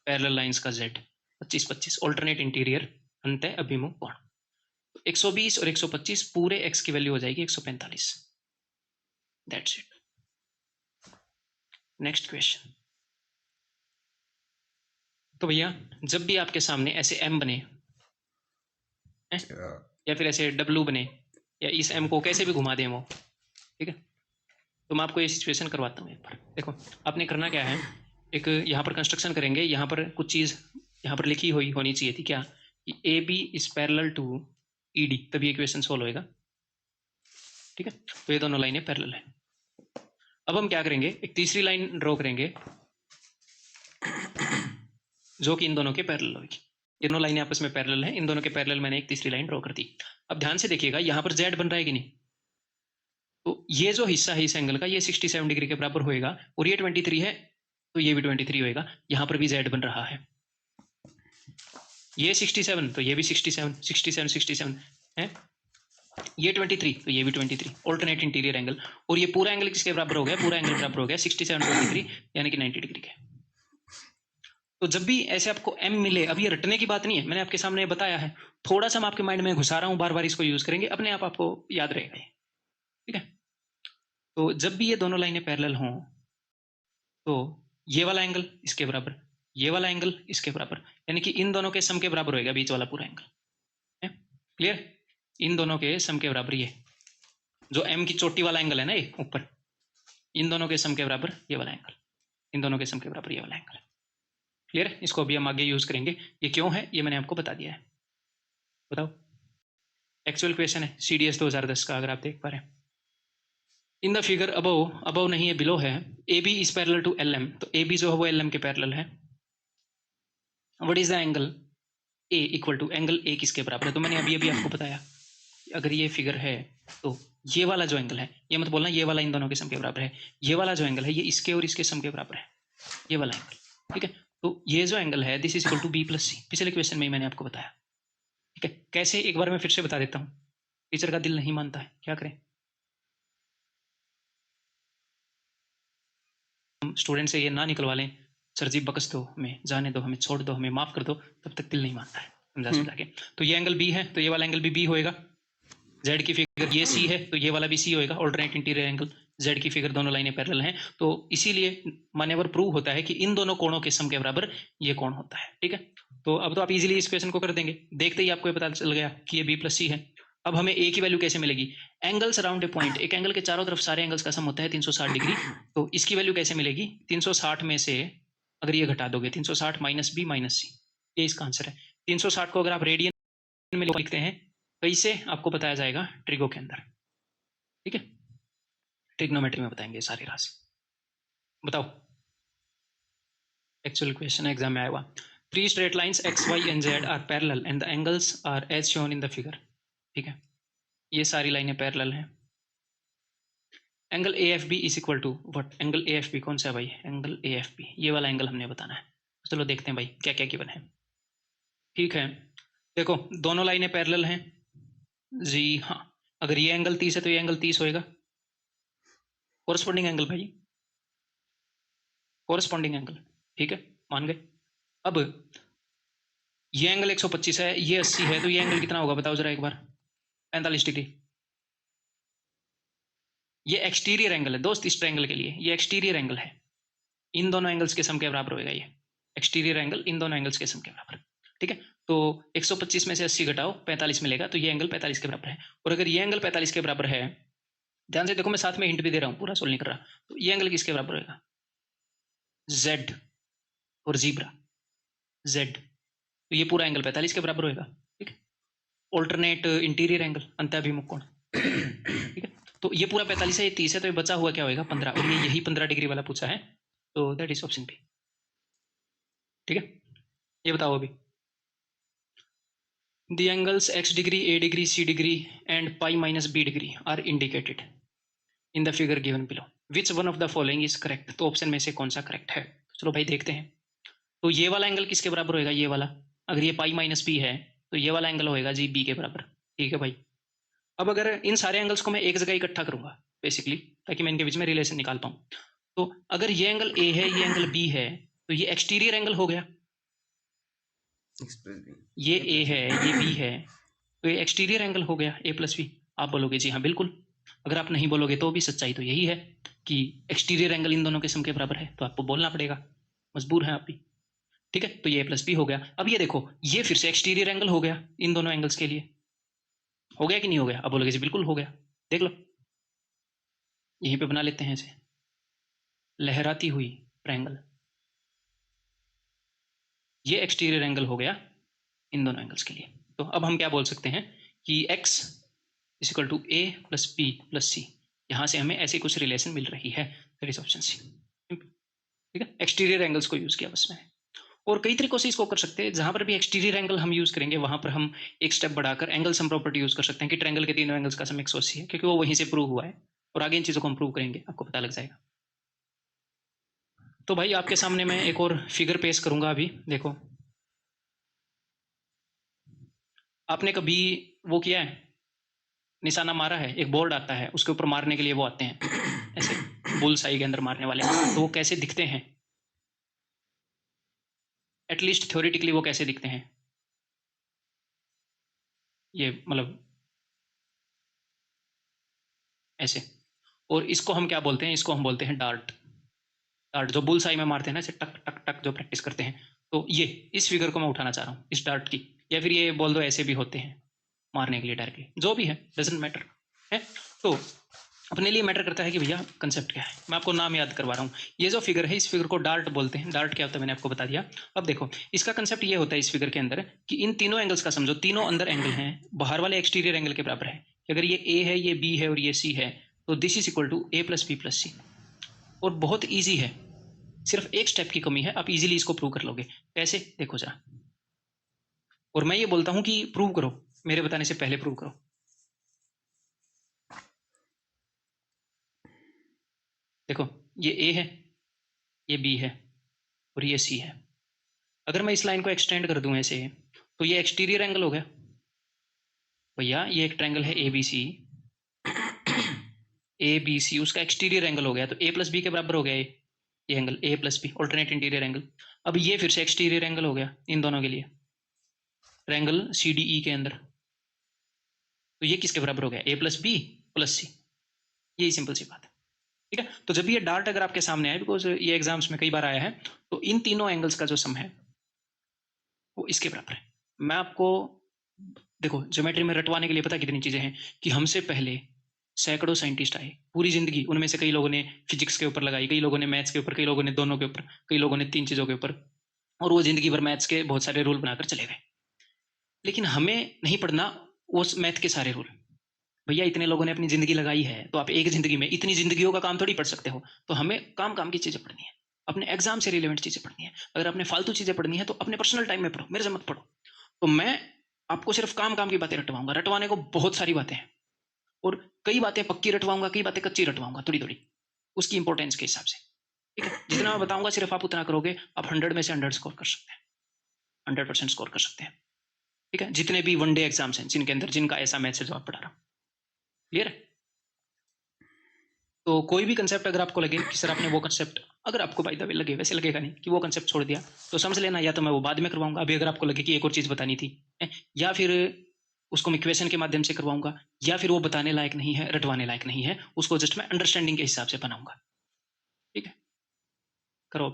पैरेलल लाइंस का z 25 25, ऑल्टरनेट इंटीरियर अंतः अभिमुख कोण, 120 और 125 पूरे x की वैल्यू हो जाएगी 145। That's it. Next question. तो भैया जब भी आपके सामने ऐसे m बने या फिर ऐसे W बने, या इस m को कैसे भी घुमा दें वो, ठीक है, तो मैं आपको ये सिचुएशन करवाता हूँ एक बार। देखो आपने करना क्या है, एक यहाँ पर कंस्ट्रक्शन करेंगे, यहाँ पर कुछ चीज़ यहाँ पर लिखी हुई होनी चाहिए थी क्या, कि A B is parallel to E D, तभी इक्वेशन सोल्व होएगा। ठीक है, तो ये दोनों लाइनें पैरेलल है। अब हम क्या करेंगे, एक तीसरी लाइन ड्रॉ करेंगे जो कि इन दोनों के पैरेलल होगी। दोनों लाइनें आपस में पैरेलल हैं, इन दोनों के पैरेलल मैंने एक तीसरी लाइन ड्रॉ कर दी। अब ध्यान से देखिएगा, यहाँ पर जेड बन रहा है कि नहीं, तो ये जो हिस्सा है इस एंगल का, ये 67 डिग्री के बराबर होएगा, और ये 23 है तो ये भी 23 होएगा। यहाँ पर भी जेड बन रहा है, ये 67 तो ये भी 67 है, ये 23 तो ये भी 23, ऑल्टरनेट इंटीरियर एंगल। और ये पूरा एंगल किसके बराबर हो गया, पूरा एंगल बराबर हो गया 67 23 यानी कि 90 डिग्री के। तो जब भी ऐसे आपको एम मिले, अब ये रटने की बात नहीं है, मैंने आपके सामने बताया है, थोड़ा सा मैं आपके माइंड में घुसा रहा हूँ, बार बार इसको यूज करेंगे, अपने आप आपको याद रहेगा ये। ठीक है, तो जब भी ये दोनों लाइनें पैरेलल हों तो ये वाला एंगल इसके बराबर, ये वाला एंगल इसके बराबर, यानी कि इन दोनों के सम के बराबर होएगा बीच वाला पूरा एंगल है। क्लियर, इन दोनों के सम के बराबर, ये जो एम की चोटी वाला एंगल है ना ये ऊपर, इन दोनों के सम के बराबर ये वाला एंगल, इन दोनों के सम के बराबर ये वाला एंगल। क्लियर है, इसको अभी हम आगे यूज करेंगे। ये क्यों है ये मैंने आपको बता दिया है। बताओ, एक्चुअल क्वेश्चन है CDS 2010 का, अगर आप देख पा रहे हैं। इन द फिगर अबव नहीं है, बिलो है, A B is parallel to L M, तो ए बी जो है वो एल एम के पैरेलल है। What is the angle A equal to, angle A किसके बराबर है, तो मैंने अभी अभी आपको बताया, अगर ये फिगर है तो ये वाला जो एंगल है, ये मत बोलना ये वाला इन दोनों के सम के बराबर है, ये वाला जो एंगल है ये इसके और इसके सम के बराबर है, ये वाला एंगल। ठीक है, तो ये जो एंगल है this is equal to B plus C, पिछले क्वेश्चन में ही मैंने आपको बताया। ठीक है, कैसे, एक बार मैं फिर से बता देता हूँ, टीचर का दिल नहीं मानता है, क्या करें, हम स्टूडेंट से ये ना निकलवा लें, सर जी बकस दो हमें, जाने दो हमें, छोड़ दो हमें, माफ कर दो, तब तक दिल नहीं मानता है समझा समझा के। तो ये एंगल बी है तो ये वाला एंगल भी बी होएगा। जेड की फिगर ये सी है तो ये वाला भी सी होएगा, ऑल्टरनेट इंटीरियर एंगल। जेड की फिगर, दोनों लाइनें पैरेलल हैं, तो इसीलिए मान्यवर प्रूव होता है कि इन दोनों कोणों के सम के बराबर ये कोण होता है। ठीक है, तो अब तो आप इजीली इस क्वेश्चन को कर देंगे, देखते ही आपको ये पता चल गया कि ये बी प्लस सी है। अब हमें ए की वैल्यू कैसे मिलेगी, एंगल्स अराउंड ए पॉइंट, एक एंगल के चारों तरफ सारे एंगल्स का सम होता है 360 डिग्री, तो इसकी वैल्यू कैसे मिलेगी, 360 में से अगर ये घटा दोगे 360 माइनस बी माइनस सी, ये इसका आंसर है। 360 को अगर आप रेडियन में लिखते हैं कैसे, आपको बताया जाएगा ट्रिगो के अंदर। ठीक है, ट्रिग्नोमेट्री में बताएंगे सारी राशि। बताओ, एक्चुअल क्वेश्चन एग्जाम में आया हुआ, 3 straight lines X Y and Z are parallel and the angles are as shown in the figure. ठीक है, ये सारी लाइनें पैरेलल हैं। Angle A F B is equal to what, angle A F B कौन सा है भाई, एंगल ए एफ बी, ये वाला एंगल हमने बताना है। चलो देखते हैं भाई क्या क्या गिवन है। ठीक है, देखो दोनों लाइनें पैरेलल हैं जी, हाँ, अगर ये एंगल 30 है तो ये एंगल 30 होएगा, कोरस्पॉन्डिंग एंगल भाई, कोरस्पॉन्डिंग एंगल। ठीक है, मान गए। अब ये एंगल 125 है, ये 80 है, तो ये एंगल कितना होगा बताओ जरा एक बार, 45 डिग्री। ये एक्सटीरियर एंगल है दोस्त, इस ट्रायंगल के लिए ये एक्सटीरियर एंगल है, इन दोनों एंगल्स के सम के बराबर होएगा ये एक्सटीरियर एंगल, इन दोनों एंगल्स के सम के बराबर। ठीक है, तो 125 में से 80 घटाओ 45 मिलेगा, तो ये एंगल 45 के बराबर है। और अगर ये एंगल 45 के बराबर है, ध्यान से देखो मैं साथ में हिंट भी दे रहा हूँ, पूरा सोल्व नहीं कर रहा, तो ये एंगल किसके बराबर होगा, जेड और जीब्रा, जेड, तो ये पूरा एंगल 45 के बराबर होगा। ठीक है, ऑल्टरनेट इंटीरियर एंगल, अंत्याभिमुख कोण। ठीक है, तो ये पूरा 45 है, ये 30 है, तो ये बचा हुआ क्या होगा 15, और ये यही 15 डिग्री वाला पूछा है, तो दैट इज ऑप्शन बी। ठीक है, ये बताओ अभी, the angles x degree, a degree, c degree and pi minus b degree are indicated in the figure given below, which one of the following is correct, तो option में से कौन सा करेक्ट है। चलो भाई देखते हैं, तो ये वाला एंगल किसके बराबर होएगा, ये वाला, अगर ये पाई माइनस बी है तो ये वाला एंगल होएगा जी बी के बराबर। ठीक है भाई, अब अगर इन सारे एंगल्स को मैं एक जगह इकट्ठा करूंगा बेसिकली, ताकि मैं इनके बीच में रिलेशन निकाल पाऊं, तो अगर ये एंगल ए है, ये एंगल बी है, तो ये एक्सटीरियर एंगल हो गया, ये ए है, ये बी है, तो ये एक्सटीरियर एंगल हो गया ए प्लस बी। आप बोलोगे जी हाँ बिल्कुल, अगर आप नहीं बोलोगे तो भी सच्चाई तो यही है कि एक्सटीरियर एंगल इन दोनों के सम के बराबर है, तो आपको बोलना पड़ेगा, मजबूर हैं आप भी। ठीक है, तो ये प्लस बी हो गया। अब ये देखो, ये फिर से एक्सटीरियर एंगल हो गया इन दोनों एंगल्स के लिए, हो गया कि नहीं हो गया, अब बोलोगे जी बिल्कुल हो गया, देख लो, यहीं पे बना लेते हैं इसे, लहराती हुई ट्रायंगल। ये एक्सटीरियर एंगल हो गया इन दोनों एंगल्स के लिए। तो अब हम क्या बोल सकते हैं कि x is equal to A plus B plus C, यहाँ से हमें ऐसी कुछ रिलेशन मिल रही है। That is option C. ठीक है, एक्सटीरियर एंगल्स को यूज किया बस मैंने। और कई तरीकों से इसको कर सकते हैं, जहां पर भी एक्सटीरियर एंगल हम यूज करेंगे वहां पर हम एक स्टेप बढ़ाकर एंगल सम प्रॉपर्टी यूज कर सकते हैं कि ट्रायंगल के तीनों एंगल्स का सम 180 है, क्योंकि वो वहीं से प्रूव हुआ है। और आगे इन चीजों को हम प्रूव करेंगे, आपको पता लग जाएगा। तो भाई आपके सामने मैं एक और फिगर पेश करूंगा अभी, देखो। आपने कभी वो किया है, निशाना मारा है, एक बोर्ड आता है, उसके ऊपर मारने के लिए वो आते हैं ऐसे बुल साई के अंदर मारने वाले, तो वो कैसे दिखते हैं? एटलीस्ट थ्योरेटिकली वो कैसे दिखते हैं? ये मतलब ऐसे। और इसको हम क्या बोलते हैं? इसको हम बोलते हैं डार्ट। डार्ट जो बुल साई में मारते हैं ना, ऐसे टक टक टक, जो प्रैक्टिस करते हैं। तो ये इस फिगर को मैं उठाना चाह रहा हूँ, इस डार्ट की। या फिर ये बोल दो ऐसे भी होते हैं मारने के लिए डायरेक्टली, जो भी है डजंट मैटर है। तो अपने लिए मैटर करता है कि भैया कंसेप्ट क्या है। मैं आपको नाम याद करवा रहा हूँ। ये जो फिगर है, इस फिगर को डार्ट बोलते हैं। डार्ट क्या होता है मैंने आपको बता दिया। अब देखो, इसका कंसेप्ट ये होता है इस फिगर के अंदर कि इन तीनों एंगल्स का समझो, तीनों अंदर एंगल हैं बाहर वाले एक्सटीरियर एंगल के बराबर है। अगर ये ए है, ये बी है और ये सी है, तो this is equal to A plus B plus C. और बहुत ईजी है, सिर्फ एक स्टेप की कमी है, आप इजीली इसको प्रूव कर लोगे। कैसे? देखो जरा। और मैं ये बोलता हूं कि प्रूव करो, मेरे बताने से पहले प्रूव करो। देखो, ये ए है, ये बी है और ये सी है। अगर मैं इस लाइन को एक्सटेंड कर दूं ऐसे, तो ये एक्सटीरियर एंगल हो गया भैया। ये एक ट्रायंगल है A B C, A B C, उसका एक्सटीरियर एंगल हो गया। तो ए प्लस बी के बराबर हो गया ये angle, A plus B, alternate interior angle. अब ये फिर से एक्सटीरियर एंगल हो गया इन दोनों के लिए, ट्रायंगल सी डी ई के अंदर। तो ये किसके बराबर हो गया? ए प्लस बी प्लस सी। यही सिंपल सी बात है। ठीक है, तो जब भी ये डार्ट अगर आपके सामने आए, बिकॉज ये एग्जाम्स में कई बार आया है, तो इन तीनों एंगल्स का जो सम है वो इसके बराबर है। मैं आपको देखो, ज्योमेट्री में रटवाने के लिए पता कितनी चीजें हैं कि हमसे पहले सैकड़ों साइंटिस्ट आए, पूरी जिंदगी उनमें से कई लोगों ने फिजिक्स के ऊपर लगाई, कई लोगों ने मैथ्स के ऊपर, कई लोगों ने दोनों के ऊपर, कई लोगों ने तीन चीजों के ऊपर, और वो जिंदगी भर मैथ्स के बहुत सारे रूल बनाकर चले गए। लेकिन हमें नहीं पढ़ना वो मैथ के सारे रूल। भैया इतने लोगों ने अपनी जिंदगी लगाई है, तो आप एक जिंदगी में इतनी जिंदगियों का काम थोड़ी पढ़ सकते हो। तो हमें काम काम की चीजें पढ़नी है, अपने एग्जाम से रिलेवेंट चीजें पढ़नी है। अगर आपने फालतू चीजें पढ़नी है तो अपने पर्सनल टाइम में पढ़ो, मेरे से मत पढ़ो। तो मैं आपको सिर्फ काम काम की बातें रटवाऊंगा। रटवाने को बहुत सारी बातें हैं, और कई बातें पक्की रटवाऊंगा, कई बातें कच्ची रटवाऊंगा, थोड़ी थोड़ी उसकी इंपॉर्टेंस के हिसाब से। ठीक है, जितना मैं बताऊंगा सिर्फ आप उतना करोगे, आप 100 में से 100 स्कोर कर सकते हैं, 100% स्कोर कर सकते हैं। ठीक है, जितने भी वनडे एग्जाम्स हैं जिनके अंदर, जिनका ऐसा मैथ से जवाब पढ़ा रहा हूं। क्लियर है? तो कोई भी कंसेप्ट अगर आपको लगे कि सर आपने वो कंसेप्ट, अगर आपको बाय द वे लगे, वैसे लगेगा नहीं कि वो कंसेप्ट छोड़ दिया, तो समझ लेना या तो मैं वो बाद में करवाऊंगा। अभी अगर आपको लगे कि एक और चीज बतानी थी, या फिर उसको मैं क्वेश्चन के माध्यम से करवाऊंगा, या फिर वो बताने लायक नहीं है, रटवाने लायक नहीं है, उसको जस्ट मैं अंडरस्टैंडिंग के हिसाब से बनाऊंगा। ठीक है, करो।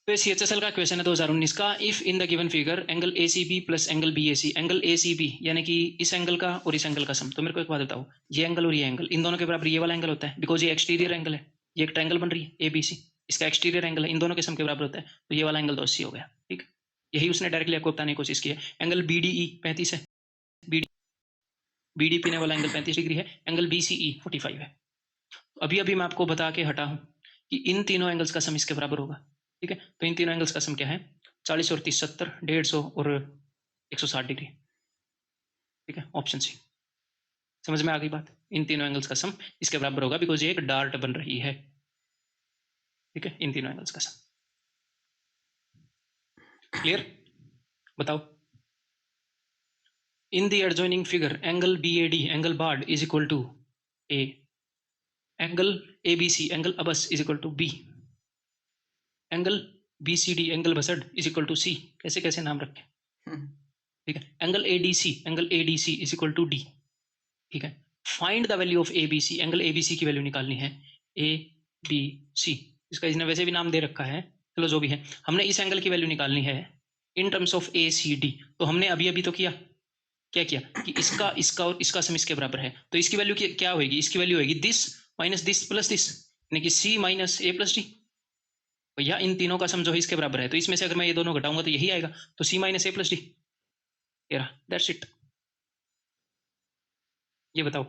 तो CHSL का क्वेश्चन है 2019 का। If in the given figure angle ACB plus angle BAC, angle ACB यानी कि इस एंगल का और इस एंगल का सम। तो मेरे को एक बात बताओ, ये एंगल और ये एंगल, इन दोनों के बराबर ये वाला एंगल होता है, बिकॉज ये एक्सटीरियर एंगल है। ये एक ट्रायंगल बन रही है ABC, इसका एक्सटीरियर एंगल है, इन दोनों के सम के बराबर होता है। तो ये वाला एंगल तो 80 हो गया। ठीक, यही उसने डायरेक्टली आपको बताने की कोशिश की है। एंगल BDE 35 है, BDP ने वाला एंगल 35 डिग्री है, एंगल BCE 45 है। अभी अभी मैं आपको बता के हटा हूं कि इन तीनों एंगल्स का सम इसके बराबर होगा। ठीक है, तो इन तीनों एंगल्स का सम क्या है? 40 और 30 70, 150 और 160 डिग्री। ठीक है, ऑप्शन सी। समझ में आ गई बात? इन तीनों एंगल्स का सम इसके बराबर होगा, बिकॉज ये एक डार्ट बन रही है। ठीक है, इन तीनों एंगल्स का सम। क्लियर? बताओ। In the adjoining figure angle BAD angle BAD is equal to A, angle ABC angle ABC is equal to B, angle BCD angle BCD is equal to C। कैसे कैसे नाम रखें। ठीक है, angle ADC is equal to D। ठीक है, find the value of ABC, angle ABC की वैल्यू निकालनी है, ABC। इसका इसने वैसे भी नाम दे रखा है, चलो जो भी है, हमने इस एंगल की वैल्यू निकालनी है इन टर्म्स ऑफ ACD। तो हमने अभी अभी तो किया, क्या किया कि इसका इसका और इसका सम इसके बराबर है, तो इसकी वैल्यू क्या होगी? इसकी वैल्यू होगी this minus this plus this, यानी कि सी माइनस ए प्लस डी। भैया इन तीनों का सम जो है इसके बराबर है, तो इसमें से अगर मैं ये दोनों घटाऊंगा तो यही आएगा, तो C minus A plus D. That's it. ये बताओ।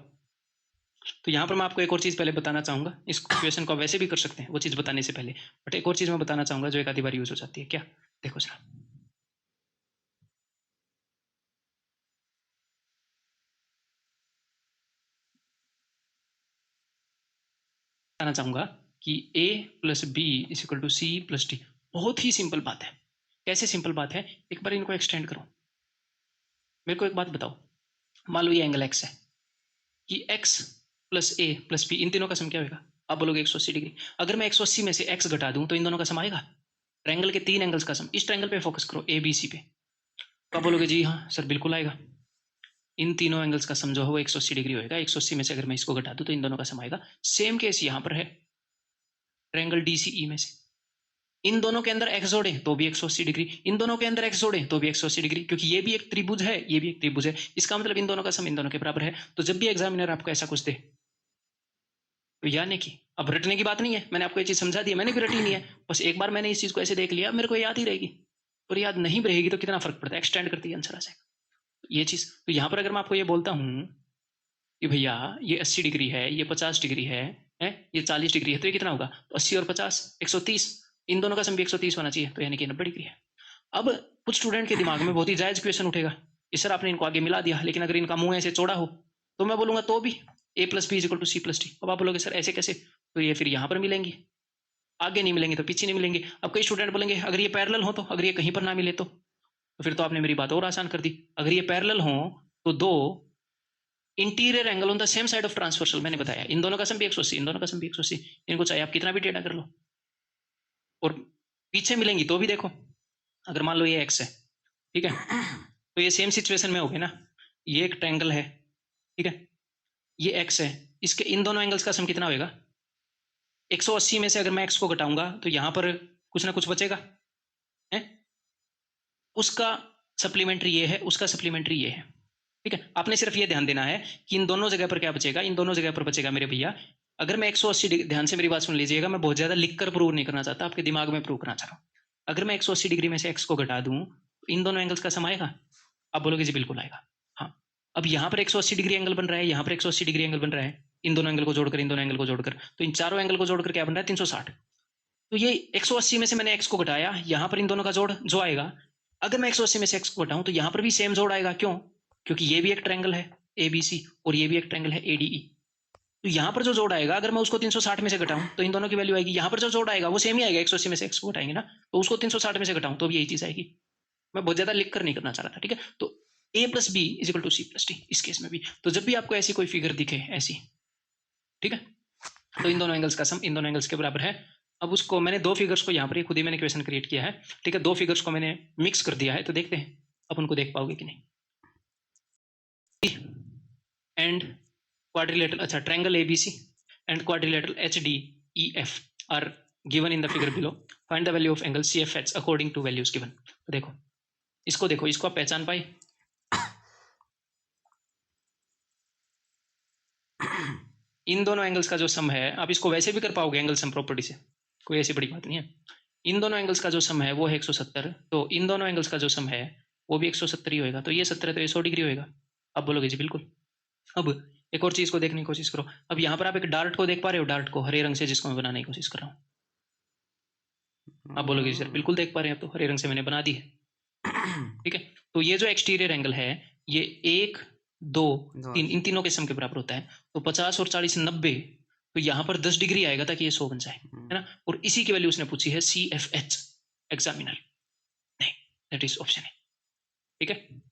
तो यहाँ पर मैं आपको एक और चीज़ पहले बताना चाहूँगा, इस क्वेश्चन को आप वैसे भी कर सकते हैं वो चीज़ बताने से पहले, बट एक और चीज़ मैं बताना चाहूँगा जो एक आधी बार यूज हो जाती है। क्या? देखो जरा, बताना चाहूँगा कि a plus B is equal to C plus D. बहुत ही सिंपल बात है। कैसे सिंपल बात है? एक बार इनको एक्सटेंड करो। मेरे को एक बात बताओ, मान लो ये एंगल x है, कि x plus A plus be in तीनों का सम क्या होगा? आप बोलोगे 180 डिग्री। अगर मैं 180 में से x घटा दूं तो इन दोनों का सम आएगा? ट्रायंगल के 3 एंगल्स का सम। इस ट्रायंगल पे फोकस करो, ए बी सी पे। तो आप बोलोगे जी हाँ सर बिल्कुल आएगा। इन तीनों एंगल्स का सम जो है वो 180 डिग्री होगा। 180 में से अगर मैं इसको घटा दूं तो इन दोनों का सम आएगा। सेम केस यहाँ पर है, ट्रायंगल डीसीई में से इन दोनों के अंदर x जोड़े तो भी 180 डिग्री, इन दोनों के अंदर x जोड़े तो भी 180 डिग्री, क्योंकि ये भी एक त्रिभुज है, ये भी एक त्रिभुज है। इसका मतलब इन दोनों का सम इन दोनों के बराबर है। तो जब भी एग्जामिनर आपको ऐसा कुछ दे तो यानी कि अब रटने की बात नहीं है, मैंने आपको ये चीज समझा दी है, मैंने भी रटी नहीं है, बस एक बार मैंने इस चीज को ऐसे देख लिया, मेरे को याद ही रहेगी। और याद नहीं भी रहेगी तो कितना फर्क पड़ता है, एक्सटेंड करती है आंसर आ जाएगा। ये चीज तो यहाँ पर अगर मैं आपको ये बोलता हूँ कि भैया ये 80 डिग्री है, ये 50 डिग्री है, ये 40 डिग्री है, तो ये कितना होगा? तो 80 और 50 130, इन दोनों का सम भी 130 होना चाहिए, तो यानी कि 90 डिग्री है। अब कुछ स्टूडेंट के दिमाग में बहुत ही जायज क्वेश्चन उठेगा कि सर आपने इनको आगे मिला दिया, लेकिन अगर इनका मुंह ऐसे चौड़ा हो तो मैं बोलूंगा तो भी a plus B is equal to C plus D. अब आप बोलोगे सर ऐसे कैसे? तो ये फिर यहाँ पर मिलेंगी, आगे नहीं मिलेंगे तो पीछे नहीं मिलेंगे। अब कई स्टूडेंट बोलेंगे अगर ये पैरेलल हो, तो अगर ये कहीं पर ना मिले तो फिर तो आपने मेरी बात और आसान कर दी। अगर ये पैरेलल हो तो दो interior angle on the same side of transversal, मैंने बताया इन दोनों का सम भी 180, इन दोनों का सम भी 180, इनको चाहे आप कितना भी टेढ़ा कर लो। और पीछे मिलेंगी तो भी देखो, अगर मान लो ये x है, ठीक है, तो ये सेम सिचुएशन में हो गए ना। ये एक ट्रायंगल है, ठीक है, ये x है, इसके इन दोनों एंगल्स का सम कितना होगा? 180 में से अगर मैं x को घटाऊंगा तो यहाँ पर कुछ ना कुछ बचेगा है, उसका सप्लीमेंट्री ये है, उसका सप्लीमेंट्री ये है, ठीक है। आपने सिर्फ ये ध्यान देना है कि इन दोनों जगह पर क्या बचेगा, इन दोनों जगह पर बचेगा मेरे भैया। अगर मैं 180 डिग्री, ध्यान से मेरी बात सुन लीजिएगा, मैं बहुत ज्यादा लिख कर प्रूव नहीं करना चाहता, आपके दिमाग में प्रूव करना चाह रहा हूँ। अगर मैं 180 डिग्री में से x को घटा दूं तो इन दोनों एंगल्स का सम आएगा? आप बोलोगे जी बिल्कुल आएगा। हाँ, अब यहाँ पर 180 डिग्री एंगल बन रहा है, यहाँ पर 180 डिग्री एंगल बन रहा है, इन दोनों एंगल को जोड़कर, इन दोनों एंगल को जोड़कर, तो इन चारों एंगल को जोड़कर क्या बन रहा है? 360। तो ये 180 में से मैंने x को घटाया, यहाँ पर इन दोनों का जोड़ जो आएगा, अगर मैं 180 में से x को घटाऊं तो यहाँ पर भी सेम जोड़ आएगा। क्यों? क्योंकि ये भी एक ट्रायंगल है ABC और ये भी एक ट्रायंगल है ADE। तो यहाँ पर जो जोड़ आएगा, अगर मैं उसको 360 में से घटाऊं तो इन दोनों की वैल्यू आएगी। यहाँ पर जो जोड़ आएगा वो सेम ही आएगा, 180 में से x को घटाएंगे ना, तो उसको 360 में से घटाऊं तो भी यही चीज आएगी। मैं बहुत ज्यादा लिख कर नहीं करना चाह रहा था, ठीक है। तो a plus B is equal to C plus D इस केस में भी। तो जब भी आपको ऐसी कोई फिगर दिखे ऐसी, ठीक है, तो इन दोनों एंगल्स का सम इन दोनों एंगल्स के बराबर है। अब उसको मैंने दो फिगर्स को यहाँ पर खुद ही मैंने क्वेश्चन क्रिएट किया है, ठीक है, दो फिगर्स को मैंने मिक्स कर दिया है, तो देखते हैं आप उनको देख पाओगे कि नहीं। एंड क्वाड्रिलेटरल, अच्छा, triangle ABC and quadrilateral HDEF are given in the figure below. Find the value of angle CFH according to values given. तो देखो इसको आप पहचान पाए? इन दोनों एंगल्स का जो सम है, आप इसको वैसे भी कर पाओगे एंगल सम प्रॉपर्टी से, कोई ऐसी बड़ी बात नहीं है। इन दोनों एंगल्स का जो सम है वो है 170, तो इन दोनों एंगल्स का जो सम है वो भी 170 ही होगा। तो ये 70 है तो ये 100 डिग्री होगा। आप बोलोगे जी बिल्कुल। अब एक और चीज को देखने की कोशिश करो। अब यहाँ पर आप एक डार्ट को देख पा रहे हो, डार्ट को हरे रंग से, जिसको मैं बनाने की कोशिश कर रहा हूँ। आप बोलोगे सर बिल्कुल देख पा रहे हैं, अब तो हरे रंग से मैंने बना दी है, ठीक है। तो ये जो एक्सटीरियर एंगल है ये 1 2 3 इन तीनों के सम के बराबर होता है। तो 50 और 40 90, तो यहाँ पर 10 डिग्री आएगा ताकि ये 100 बन जाए, है ना। और इसी की वैल्यू उसने पूछी है CFH एग्जामिनर, नहीं दैट इज ऑप्शन है, ठीक है।